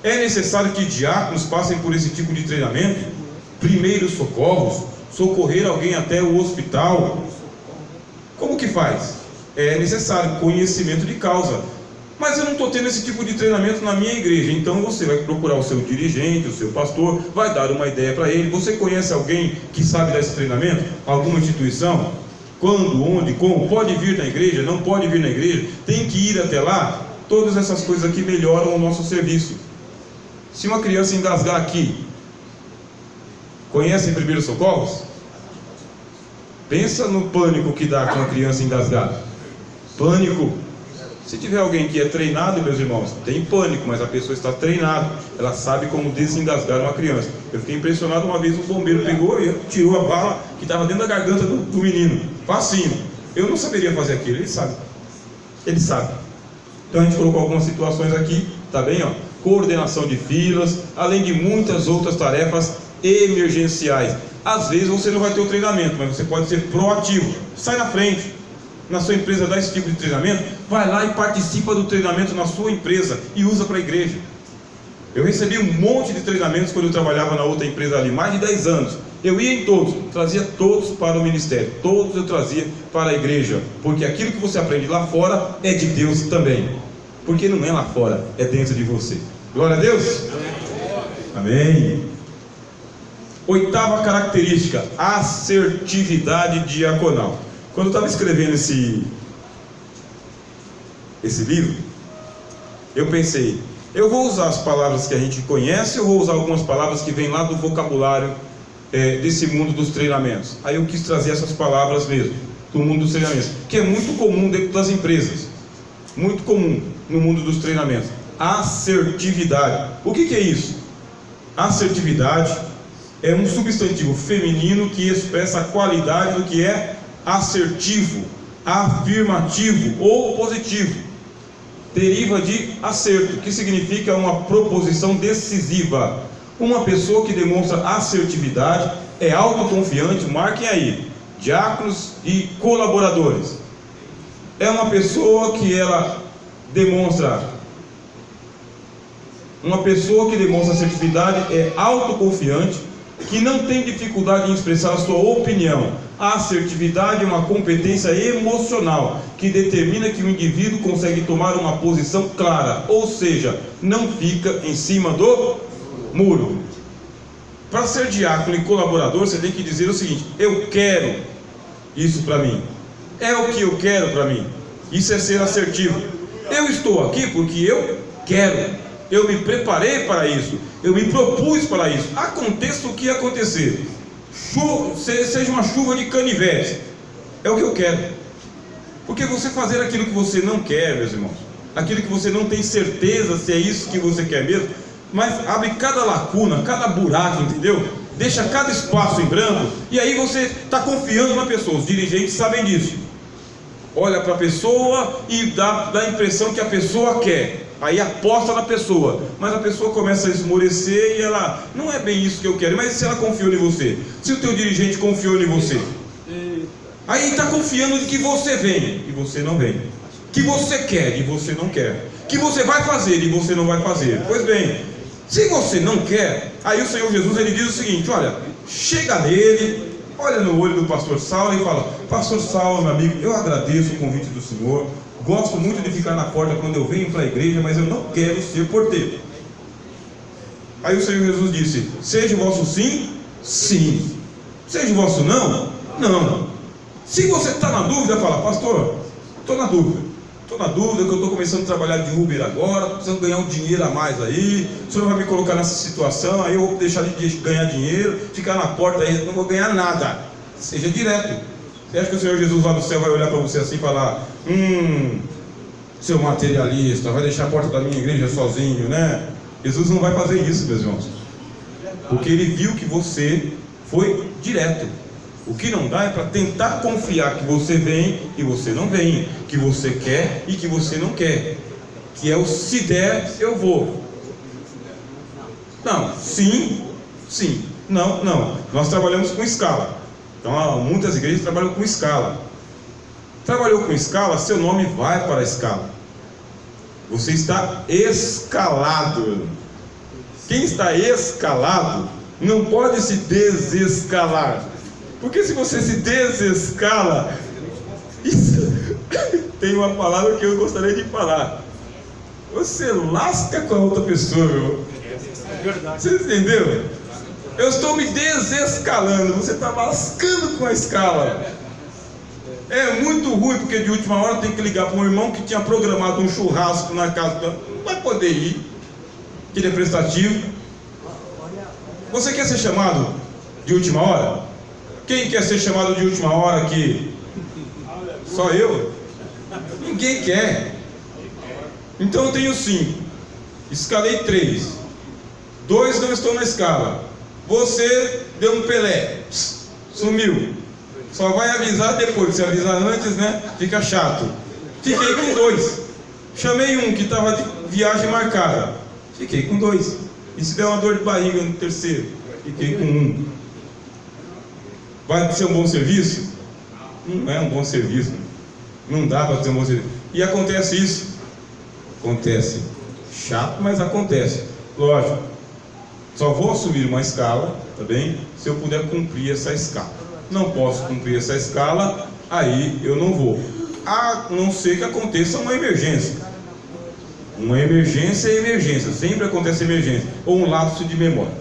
É necessário que diáconos passem por esse tipo de treinamento, primeiros socorros, socorrer alguém até o hospital. Como que faz? É necessário conhecimento de causa. Mas eu não estou tendo esse tipo de treinamento na minha igreja. Então você vai procurar o seu dirigente, o seu pastor, vai dar uma ideia para ele. Você conhece alguém que sabe desse treinamento? Alguma instituição? Quando, onde, como? Pode vir na igreja? Não pode vir na igreja? Tem que ir até lá? Todas essas coisas aqui melhoram o nosso serviço. Se uma criança engasgar aqui, conhecem primeiros socorros? Pensa no pânico que dá com a criança engasgada. Pânico. Se tiver alguém que é treinado, meus irmãos, tem pânico, mas a pessoa está treinada, ela sabe como desengasgar uma criança. Eu fiquei impressionado uma vez, um bombeiro pegou e tirou a bala que estava dentro da garganta do menino, facinho. Eu não saberia fazer aquilo, ele sabe. Ele sabe. Então a gente colocou algumas situações aqui, tá bem, ó? Coordenação de filas, além de muitas outras tarefas emergenciais. Às vezes você não vai ter o treinamento, mas você pode ser proativo. Sai na frente. Na sua empresa dá esse tipo de treinamento, vai lá e participa do treinamento na sua empresa e usa para a igreja. Eu recebi um monte de treinamentos quando eu trabalhava na outra empresa ali, mais de 10 anos. Eu ia em todos, trazia todos para o ministério, todos eu trazia para a igreja, porque aquilo que você aprende lá fora é de Deus também, porque não é lá fora, é dentro de você. Glória a Deus. Amém. 8ª característica: assertividade diaconal. Quando eu estava escrevendo esse livro, eu pensei, eu vou usar as palavras que a gente conhece ou vou usar algumas palavras que vêm lá do vocabulário desse mundo dos treinamentos? Aí eu quis trazer essas palavras mesmo. do mundo dos treinamentos, que é muito comum dentro das empresas, muito comum no mundo dos treinamentos. Assertividade. O que é isso? Assertividade é um substantivo feminino que expressa a qualidade do que é assertivo, afirmativo ou positivo. Deriva de acerto, que significa uma proposição decisiva. Uma pessoa que demonstra assertividade é autoconfiante, marquem aí, diáconos e colaboradores. É uma pessoa que demonstra assertividade, é autoconfiante, que não tem dificuldade em expressar a sua opinião. A assertividade é uma competência emocional que determina que o indivíduo consegue tomar uma posição clara, ou seja, não fica em cima do muro. Para ser diácono e colaborador, você tem que dizer o seguinte: eu quero isso para mim, é o que eu quero para mim. Isso é ser assertivo. Eu estou aqui porque eu quero, eu me preparei para isso, eu me propus para isso, aconteça o que acontecer, seja uma chuva de canivete, é o que eu quero. Porque você fazer aquilo que você não quer, meus irmãos, aquilo que você não tem certeza se é isso que você quer mesmo, mas abre cada lacuna, cada buraco, entendeu? Deixa cada espaço em branco, e aí você está confiando na pessoa. Os dirigentes sabem disso. Olha para a pessoa e dá a impressão que a pessoa quer, aí aposta na pessoa, mas a pessoa começa a esmorecer e ela, não é bem isso que eu quero. Mas se ela confiou em você, se o teu dirigente confiou em você, aí está confiando de que você vem e você não vem, que você quer e você não quer, que você vai fazer e você não vai fazer. Pois bem, se você não quer, aí o Senhor Jesus ele diz o seguinte: olha, chega nele, olha no olho do pastor Saulo e fala: pastor Saulo, meu amigo, eu agradeço o convite do Senhor, gosto muito de ficar na porta quando eu venho para a igreja, mas eu não quero ser porteiro. Aí o Senhor Jesus disse: seja o vosso sim, sim, seja o vosso não, não. Se você está na dúvida, fala: pastor, estou na dúvida que eu estou começando a trabalhar de Uber agora, estou precisando ganhar um dinheiro a mais aí, o senhor vai me colocar nessa situação, aí eu vou deixar de ganhar dinheiro, ficar na porta aí, não vou ganhar nada. Seja direto. Você acha que o Senhor Jesus lá do céu vai olhar para você assim e falar: seu materialista, vai deixar a porta da minha igreja sozinho, né? Jesus não vai fazer isso, meus irmãos, porque ele viu que você foi direto. O que não dá é para tentar confiar que você vem e você não vem, que você quer e que você não quer, que é o se der eu vou. Não, sim, sim, não, não. Nós trabalhamos com escala. Então muitas igrejas trabalham com escala. Trabalhou com escala, seu nome vai para a escala. Você está escalado. Quem está escalado não pode se desescalar. Porque se você se desescala, isso tem uma palavra que eu gostaria de falar: você lasca com a outra pessoa, meu. Você entendeu? Eu estou me desescalando, você está lascando com a escala. É muito ruim, porque de última hora tem que ligar para um irmão que tinha programado um churrasco na casa, não vai poder ir, que ele é prestativo. Você quer ser chamado de última hora? Quem quer ser chamado de última hora aqui? Só eu? Ninguém quer. Então eu tenho 5, escalei 3, 2 não estão na escala. Você deu um Pelé, sumiu. Só vai avisar depois. Se avisar antes, né, fica chato. Fiquei com 2. Chamei um que estava de viagem marcada, fiquei com 2. E se der uma dor de barriga no terceiro, fiquei com 1. Vai ser um bom serviço? Não é um bom serviço. Não dá para ter um bom serviço. E acontece isso? Acontece. Chato, mas acontece. Lógico. Só vou assumir uma escala, tá bem? Se eu puder cumprir essa escala. Não posso cumprir essa escala, aí eu não vou. A não ser que aconteça uma emergência. Uma emergência é emergência. Sempre acontece emergência. Ou um lapso de memória.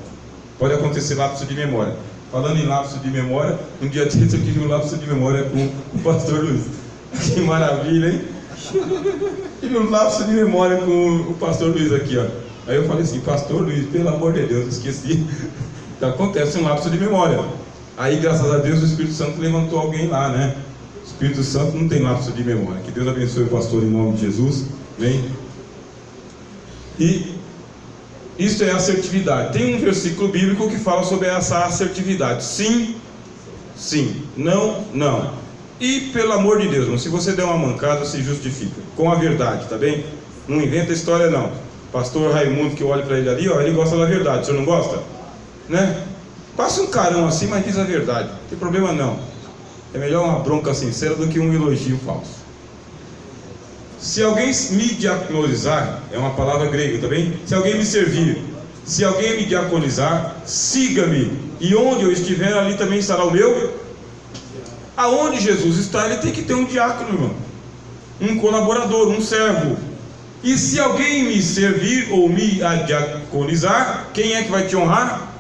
Pode acontecer lapso de memória. Falando em lapso de memória, um dia desse eu tive um lapso de memória com o pastor Luiz. Que maravilha, hein? Tive um lapso de memória com o pastor Luiz aqui, ó. Aí eu falei assim: pastor Luiz, pelo amor de Deus, esqueci. Então acontece um lapso de memória. Aí, graças a Deus, o Espírito Santo levantou alguém lá, né? Espírito Santo não tem lapso de memória. Que Deus abençoe o pastor em nome de Jesus. Amém? E isso é assertividade. Tem um versículo bíblico que fala sobre essa assertividade. Sim, sim. Não, não. E pelo amor de Deus, irmão, se você der uma mancada, se justifica com a verdade, tá bem? Não inventa história não. Pastor Raimundo, que eu olho para ele ali, ó, ele gosta da verdade. O senhor não gosta? Né? Passa um carão assim, mas diz a verdade. Não tem problema não. É melhor uma bronca sincera do que um elogio falso. Se alguém me diaconizar, é uma palavra grega, tá bem? Se alguém me servir, se alguém me diaconizar, siga-me, e onde eu estiver, ali também estará o meu. Aonde Jesus está, ele tem que ter um diácono, irmão, um colaborador, um servo. E se alguém me servir ou me diaconizar, quem é que vai te honrar?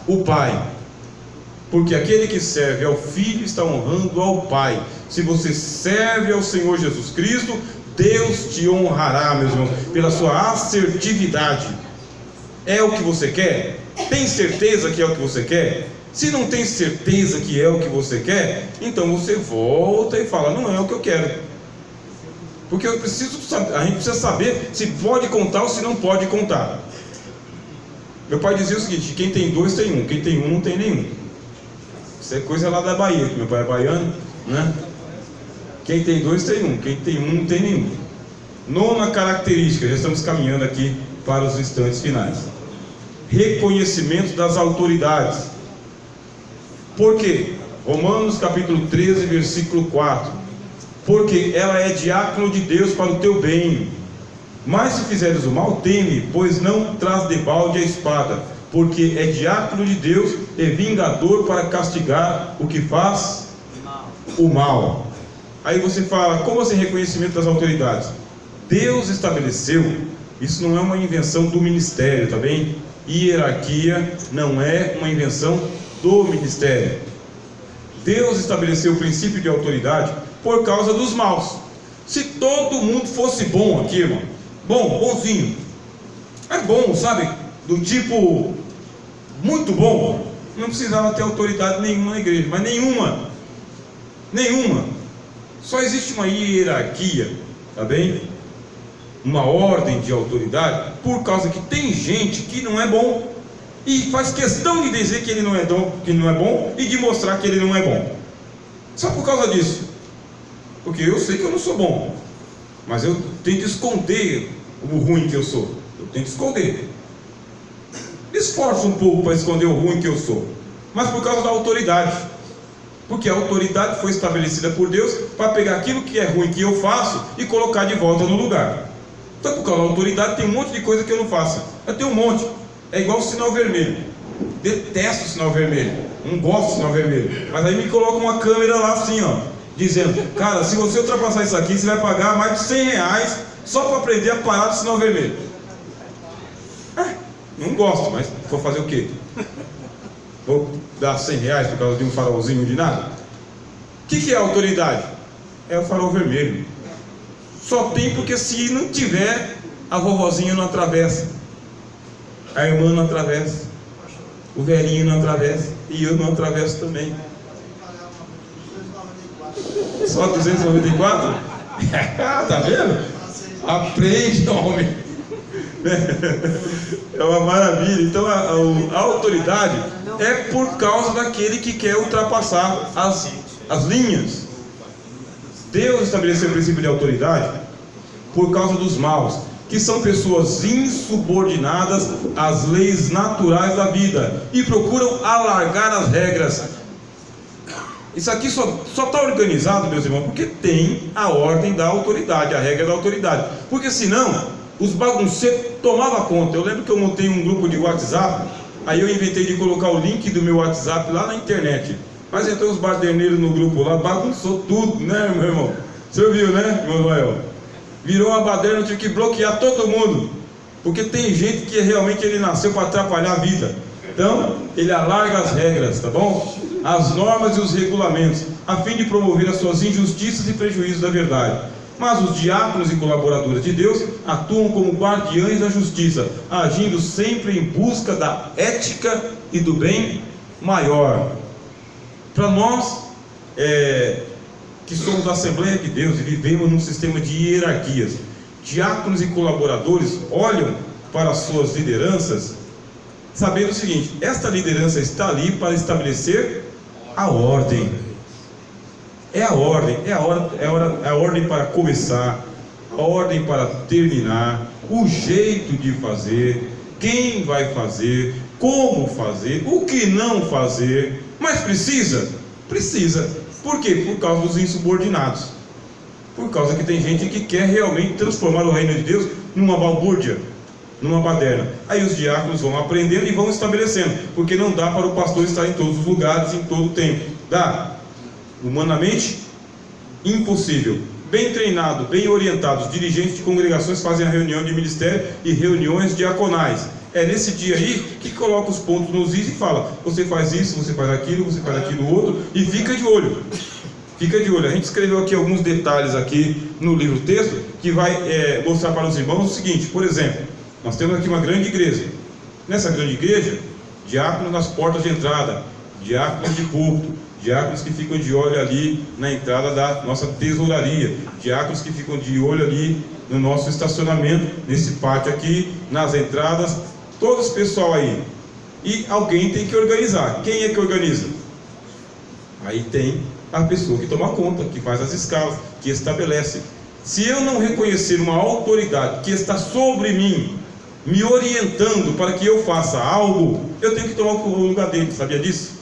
O Pai. Porque aquele que serve ao Filho está honrando ao Pai. Se você serve ao Senhor Jesus Cristo, Deus te honrará, meus irmãos, pela sua assertividade. É o que você quer? Tem certeza que é o que você quer? Se não tem certeza que é o que você quer, então você volta e fala, não é o que eu quero. Porque eu preciso saber, a gente precisa saber se pode contar ou se não pode contar. Meu pai dizia o seguinte, quem tem dois tem um, quem tem um não tem nenhum. Isso é coisa lá da Bahia, que meu pai é baiano, né? Quem tem dois tem um, quem tem um não tem nenhum. Nona característica, já estamos caminhando aqui para os instantes finais. Reconhecimento das autoridades. Por quê? Romanos capítulo 13, versículo 4. Porque ela é diácono de Deus para o teu bem. Mas se fizeres o mal, teme, pois não traz debalde a espada, porque é diácono de Deus e vingador para castigar o que faz o mal. Aí você fala, como assim reconhecimento das autoridades? Deus estabeleceu, isso não é uma invenção do ministério, tá bem? Hierarquia não é uma invenção do ministério. Deus estabeleceu o princípio de autoridade por causa dos maus. Se todo mundo fosse bom aqui, irmão, bonzinho, é bom, sabe? Do tipo, muito bom, não precisava ter autoridade nenhuma na igreja, mas nenhuma. Só existe uma hierarquia, tá bem? Uma ordem de autoridade, por causa que tem gente que não é bom e faz questão de dizer que ele não é bom e de mostrar que ele não é bom. Só por causa disso. Porque eu sei que eu não sou bom, mas eu tento esconder o ruim que eu sou. Eu tento esconder. Esforço um pouco para esconder o ruim que eu sou, mas por causa da autoridade. Porque a autoridade foi estabelecida por Deus para pegar aquilo que é ruim que eu faço e colocar de volta no lugar. Então, por causa da autoridade, tem um monte de coisa que eu não faço. Eu tenho um monte. É igual o sinal vermelho. Detesto o sinal vermelho. Não gosto do sinal vermelho. Mas aí me coloca uma câmera lá assim, ó, dizendo, cara, se você ultrapassar isso aqui, você vai pagar mais de R$100 só para aprender a parar do sinal vermelho. Não gosto, mas vou fazer o quê? Vou dar R$100 por causa de um farolzinho de nada? O que é a autoridade? É o farol vermelho. Só tem porque se não tiver, a vovozinha não atravessa, a irmã não atravessa, o velhinho não atravessa, e eu não atravesso também. Só 294? Tá vendo? Aprende, homem. É uma maravilha. Então a autoridade é por causa daquele que quer ultrapassar as linhas. Deus estabeleceu o princípio de autoridade por causa dos maus, que são pessoas insubordinadas às leis naturais da vida e procuram alargar as regras. Isso aqui só está organizado, meus irmãos, porque tem a ordem da autoridade, a regra da autoridade. Porque senão os bagunceiros tomavam conta. Eu lembro que eu montei um grupo de WhatsApp, aí eu inventei de colocar o link do meu WhatsApp lá na internet. Mas entrou os baderneiros no grupo lá, bagunçou tudo, né, meu irmão? Você ouviu, né, irmão Noel? Virou uma baderna, eu tive que bloquear todo mundo. Porque tem gente que realmente ele nasceu para atrapalhar a vida. Então, ele alarga as regras, tá bom? As normas e os regulamentos, a fim de promover as suas injustiças e prejuízos da verdade. Mas os diáconos e colaboradores de Deus atuam como guardiães da justiça, agindo sempre em busca da ética e do bem maior. Para nós, que somos da Assembleia de Deus e vivemos num sistema de hierarquias, diáconos e colaboradores olham para as suas lideranças sabendo o seguinte: esta liderança está ali para estabelecer a ordem. É a ordem, é a ordem para começar, a ordem para terminar, o jeito de fazer, quem vai fazer, como fazer, o que não fazer. Mas precisa? Precisa. Por quê? Por causa dos insubordinados. Por causa que tem gente que quer realmente transformar o reino de Deus numa balbúrdia, numa baderna. Aí os diáconos vão aprendendo e vão estabelecendo, porque não dá para o pastor estar em todos os lugares, em todo o tempo. Dá? Humanamente, impossível. Bem treinado, bem orientado, os dirigentes de congregações fazem a reunião de ministério e reuniões diaconais. É nesse dia aí que coloca os pontos nos is e fala: você faz isso, você faz aquilo outro, e fica de olho. Fica de olho. A gente escreveu aqui alguns detalhes aqui no livro texto que vai mostrar para os irmãos o seguinte. Por exemplo, nós temos aqui uma grande igreja. Nessa grande igreja, diáconos nas portas de entrada, diáconos de púlpito, diáconos que ficam de olho ali na entrada da nossa tesouraria, diáconos que ficam de olho ali no nosso estacionamento, nesse pátio aqui, nas entradas, todo esse pessoal aí. E alguém tem que organizar. Quem é que organiza? Aí tem a pessoa que toma conta, que faz as escalas, que estabelece. Se eu não reconhecer uma autoridade que está sobre mim, me orientando para que eu faça algo, eu tenho que tomar o lugar dele. Sabia disso?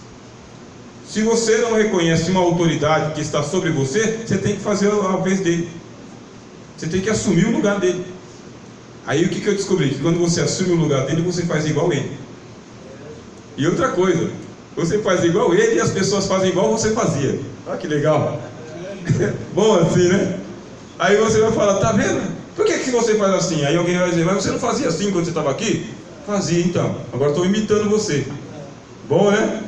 Se você não reconhece uma autoridade que está sobre você, você tem que fazer a vez dele. Você tem que assumir o lugar dele. Aí o que eu descobri? Que quando você assume o lugar dele, você faz igual ele. E outra coisa, você faz igual ele e as pessoas fazem igual você fazia. Olha que legal. Bom assim, né? Aí você vai falar: tá vendo? Por que você faz assim? Aí alguém vai dizer: mas você não fazia assim quando você estava aqui? Fazia então. Agora estou imitando você. Bom, né?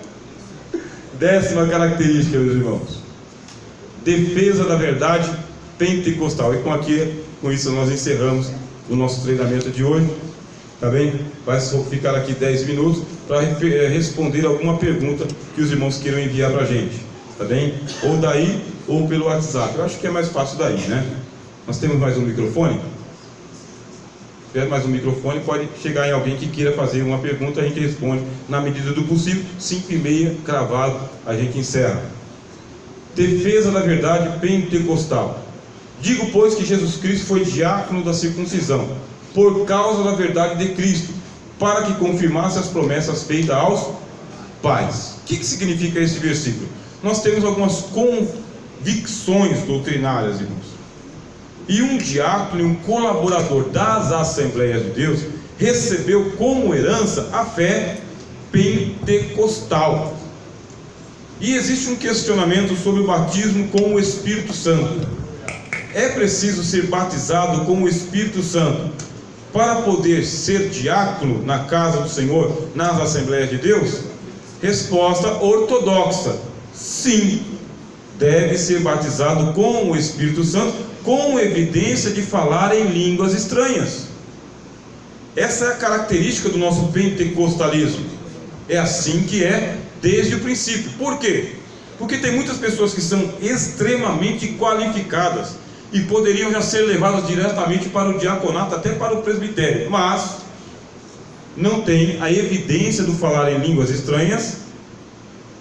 10ª característica, meus irmãos: defesa da verdade pentecostal. E com isso nós encerramos o nosso treinamento de hoje. Tá bem? Vai ficar aqui 10 minutos para responder alguma pergunta que os irmãos queiram enviar para a gente. Tá bem? Ou daí, ou pelo WhatsApp. Eu acho que é mais fácil daí, né? Nós temos mais um microfone? Se tiver mais um microfone, pode chegar em alguém que queira fazer uma pergunta, a gente responde na medida do possível. 5h30, cravado, a gente encerra. Defesa da verdade pentecostal. Digo, pois, que Jesus Cristo foi diácono da circuncisão, por causa da verdade de Cristo, para que confirmasse as promessas feitas aos pais. O que significa esse versículo? Nós temos algumas convicções doutrinárias, irmãos. E um diácono e um colaborador das Assembleias de Deus recebeu como herança a fé pentecostal. E existe um questionamento sobre o batismo com o Espírito Santo. É preciso ser batizado com o Espírito Santo para poder ser diácono na casa do Senhor, nas Assembleias de Deus? Resposta ortodoxa: sim, deve ser batizado com o Espírito Santo, com evidência de falar em línguas estranhas. Essa é a característica do nosso pentecostalismo. É assim que é desde o princípio. Por quê? Porque tem muitas pessoas que são extremamente qualificadas e poderiam já ser levadas diretamente para o diaconato, até para o presbitério, mas não tem a evidência do falar em línguas estranhas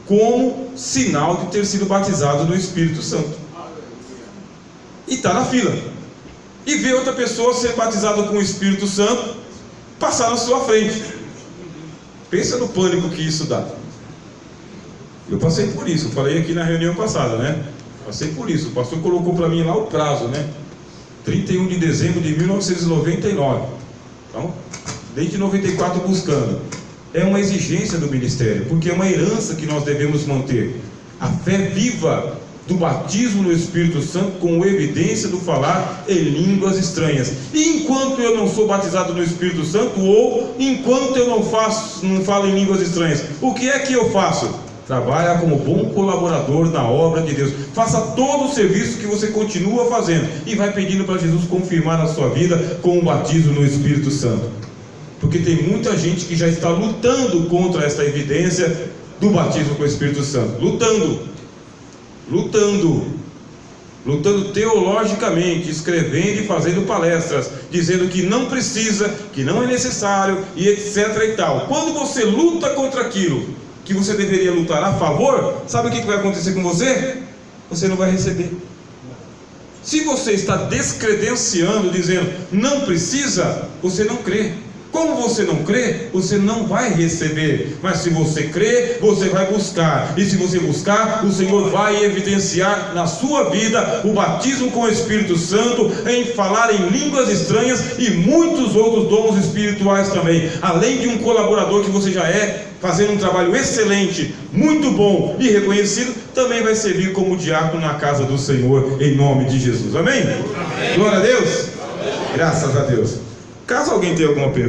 como sinal de ter sido batizado no Espírito Santo. E está na fila. E vê outra pessoa ser batizada com o Espírito Santo passar na sua frente. Pensa no pânico que isso dá. Eu passei por isso, eu falei aqui na reunião passada, né? Passei por isso. O pastor colocou para mim lá o prazo, né? 31 de dezembro de 1999. Então, desde 94 buscando. É uma exigência do ministério, porque é uma herança que nós devemos manter. A fé viva do batismo no Espírito Santo com evidência do falar em línguas estranhas. E enquanto eu não sou batizado no Espírito Santo, ou enquanto eu não falo em línguas estranhas, o que é que eu faço? Trabalha como bom colaborador na obra de Deus. Faça todo o serviço que você continua fazendo e vai pedindo para Jesus confirmar na sua vida com o batismo no Espírito Santo. Porque tem muita gente que já está lutando contra esta evidência do batismo com o Espírito Santo. Lutando. lutando teologicamente, escrevendo e fazendo palestras, dizendo que não precisa, que não é necessário e etc e tal. Quando você luta contra aquilo que você deveria lutar a favor, sabe o que vai acontecer com você? Você não vai receber. Se você está descredenciando, dizendo não precisa, você não crê. Como você não crê, você não vai receber. Mas se você crê, você vai buscar. E se você buscar, o Senhor vai evidenciar na sua vida o batismo com o Espírito Santo, em falar em línguas estranhas e muitos outros dons espirituais também. Além de um colaborador que você já é, fazendo um trabalho excelente, muito bom e reconhecido, também vai servir como diácono na casa do Senhor, em nome de Jesus. Amém? Amém. Glória a Deus. Amém. Graças a Deus. Caso alguém tenha alguma pergunta,